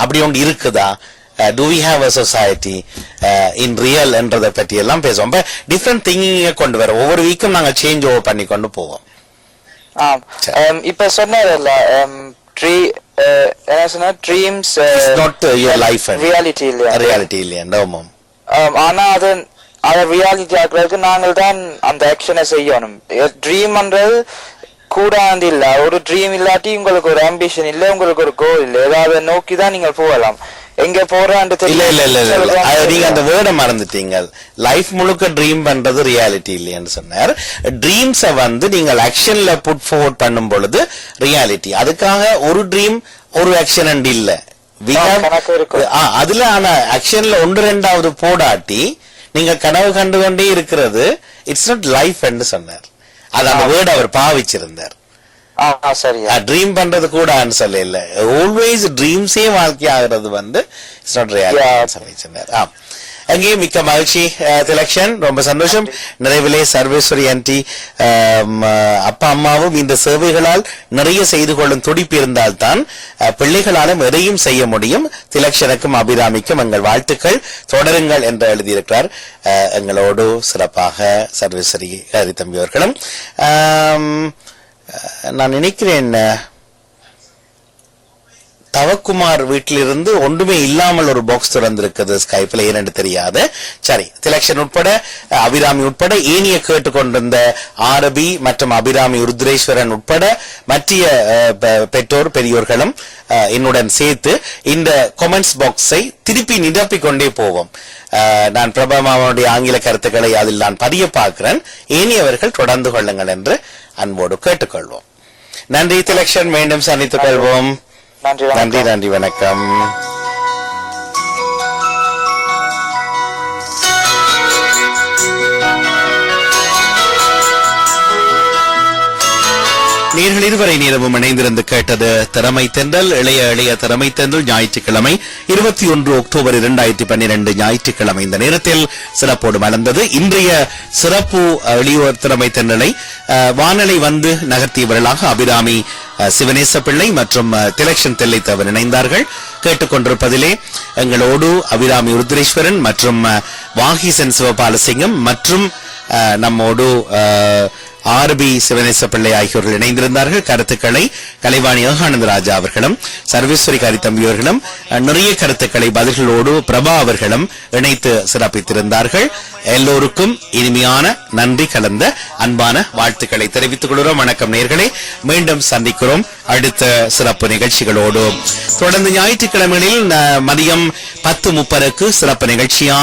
அப்படி ஒன்று இருக்குதா, do we have a society in real என்றதை பற்றி எல்லாம் பேசுவோம். டிஃப்ரெண்ட் திங்கிங்க கொண்டு வர ஒவ்வொரு வீக்கும் நாங்க சேஞ்ச் ஓவர் பண்ணி கொண்டு போவோம். இப்ப சொன்னதில்ல dreams not your life and reality இல்லையா. ஆனா அது ரியாலிட்டி ஆக்குறதுக்கு நாங்கள் தான் அந்த ஆக்ஷனை செய்யணும். ட்ரீம்ன்றது கூடாது இல்ல, ஒரு ட்ரீம் இல்லாட்டி உங்களுக்கு ஒரு ஆம்பிஷன் இல்ல, உங்களுக்கு ஒரு கோல் இல்ல, ஏதாவது நோக்கி தான் நீங்க போகலாம். எங்க போறான்னு தெரியல. நீங்க அந்த வேர்டை மறந்துட்டீங்க. லைஃப் முழுக்க ட்ரீம் பண்றது ரியாலிட்டி இல்லைன்னு சொன்னார். ட்ரீம்ஸ வந்து நீங்கள் ஆக்ஷன்ல புட் ஃபார்வர்ட் பண்ணும் பொழுது ரியாலிட்டி. அதுக்காக ஒரு ட்ரீம் ஒரு ஆக்ஷன் அண்ட் இல்ல அதுல. ஆனா ஆக்ஷன்ல 1-2 போடாட்டி நீங்க கனவு கண்டு கொண்டே இருக்கிறது இட்ஸ் நாட் லைஃப் என்று சொன்னார். அது அந்த வேர்டு அவர் பாவிச்சிருந்தார். ட்ரீம் பண்றது கூட ஆன்சர் இல்ல, ஆல்வேஸ் ட்ரீம்ஸே வாழ்க்கை ஆகிறது வந்து இட்ஸ் நாட் ரியாலிட்டி சொன்னார். அங்கே மிக்க மகிழ்ச்சி திலக்ஷன், ரொம்ப சந்தோஷம். நிறைவிலே சர்வேஸ்வரி ஆன்டி அப்பா அம்மாவும் இந்த சேவைகளால் நிறைய செய்து கொள்ளும் துடிப்பு இருந்தால்தான் பிள்ளைகளாலும் எதையும் செய்ய முடியும். திலக்ஷனுக்கும் அபிராமிக்கும் எங்கள் வாழ்த்துக்கள், தொடருங்கள் என்று எழுதியிருக்கிறார். எங்களோடு சிறப்பாக சர்வேஸ்வரி ஹரிதம்பி அவர்களும். நான் நினைக்கிறேன் தவக்குமார் வீட்டிலிருந்து ஒன்றுமே இல்லாமல் ஒரு பாக்ஸ் திறந்திருக்கிறது ஸ்கைப்ல, ஏனென்று தெரியாது. சரி, திலக்ஷன் உட்பட அபிராமி உட்பட ஏனிய கேட்டுக்கொண்டிருந்த ஆரபி மற்றும் அபிராமி ருத்ரேஸ்வரன் உட்பட மற்ற பெற்றோர் பெரியோர்களும் என்னுடன் சேர்த்து இந்த கமெண்ட்ஸ் பாக்ஸை திருப்பி நிரப்பிக் கொண்டே போவோம். நான் பிரபமாவனுடைய ஆங்கில கருத்துக்களை அதில் நான் பதிய பார்க்கிறேன். ஏனியவர்கள் தொடர்ந்து கொள்ளுங்கள் என்று அன்போடு கேட்டுக்கொள்வோம். நன்றி திலக்ஷன், மீண்டும் சந்தித்துக் கொள்வோம். நன்றி, வணக்கம். நேர்கள் இதுவரை நேரமும் இணைந்திருந்து கேட்டது திறமை தென்றல், இளைய திறமை தென்றல், ஞாயிற்றுக்கிழமை 21 அக்டோபர் 2012 ஞாயிற்றுக்கிழமை. இந்த நேரத்தில் சிறப்போடு மலர்ந்தது. இன்றைய சிறப்பு இளையோர் திறமை தென்றலை வானலை வந்து நகர்த்தியவர்களாக அபிராமி சிவனேச பிள்ளை மற்றும் திலக்ஷன் தெல்லைத்தவர் இணைந்தார்கள். கேட்டுக்கொண்டிருப்பதிலே எங்களோடு அபிராமி ருத்ரேஸ்வரன் மற்றும் வாகிசன் சிவபாலசிங்கம் மற்றும் நம்மோடு ஆர்பி சிவனேச பிள்ளை ஆகியோர்கள் இணைந்திருந்தார்கள். கருத்துக்களை கலைவாணி யோகானந்த ராஜா அவர்களும் சர்வேஸ்வரி ஹரிதம்பி அவர்களும் நிறைய கருத்துக்களை பதில்களோடு பிரபா அவர்களும் இணைத்து சிறப்பித்திருந்தார்கள். எல்லோருக்கும் இனிமையான நன்றி கலந்த அன்பான வாழ்த்துக்களை தெரிவித்துக் கொள்கிறோம். வணக்கம் நேயர்களே, மீண்டும் சந்திக்கிறோம் அடுத்த சிறப்பு நிகழ்ச்சிகளோடு. தொடர்ந்து ஞாயிற்றுக்கிழமைகளில் மதியம் 10:30 சிறப்பு நிகழ்ச்சியா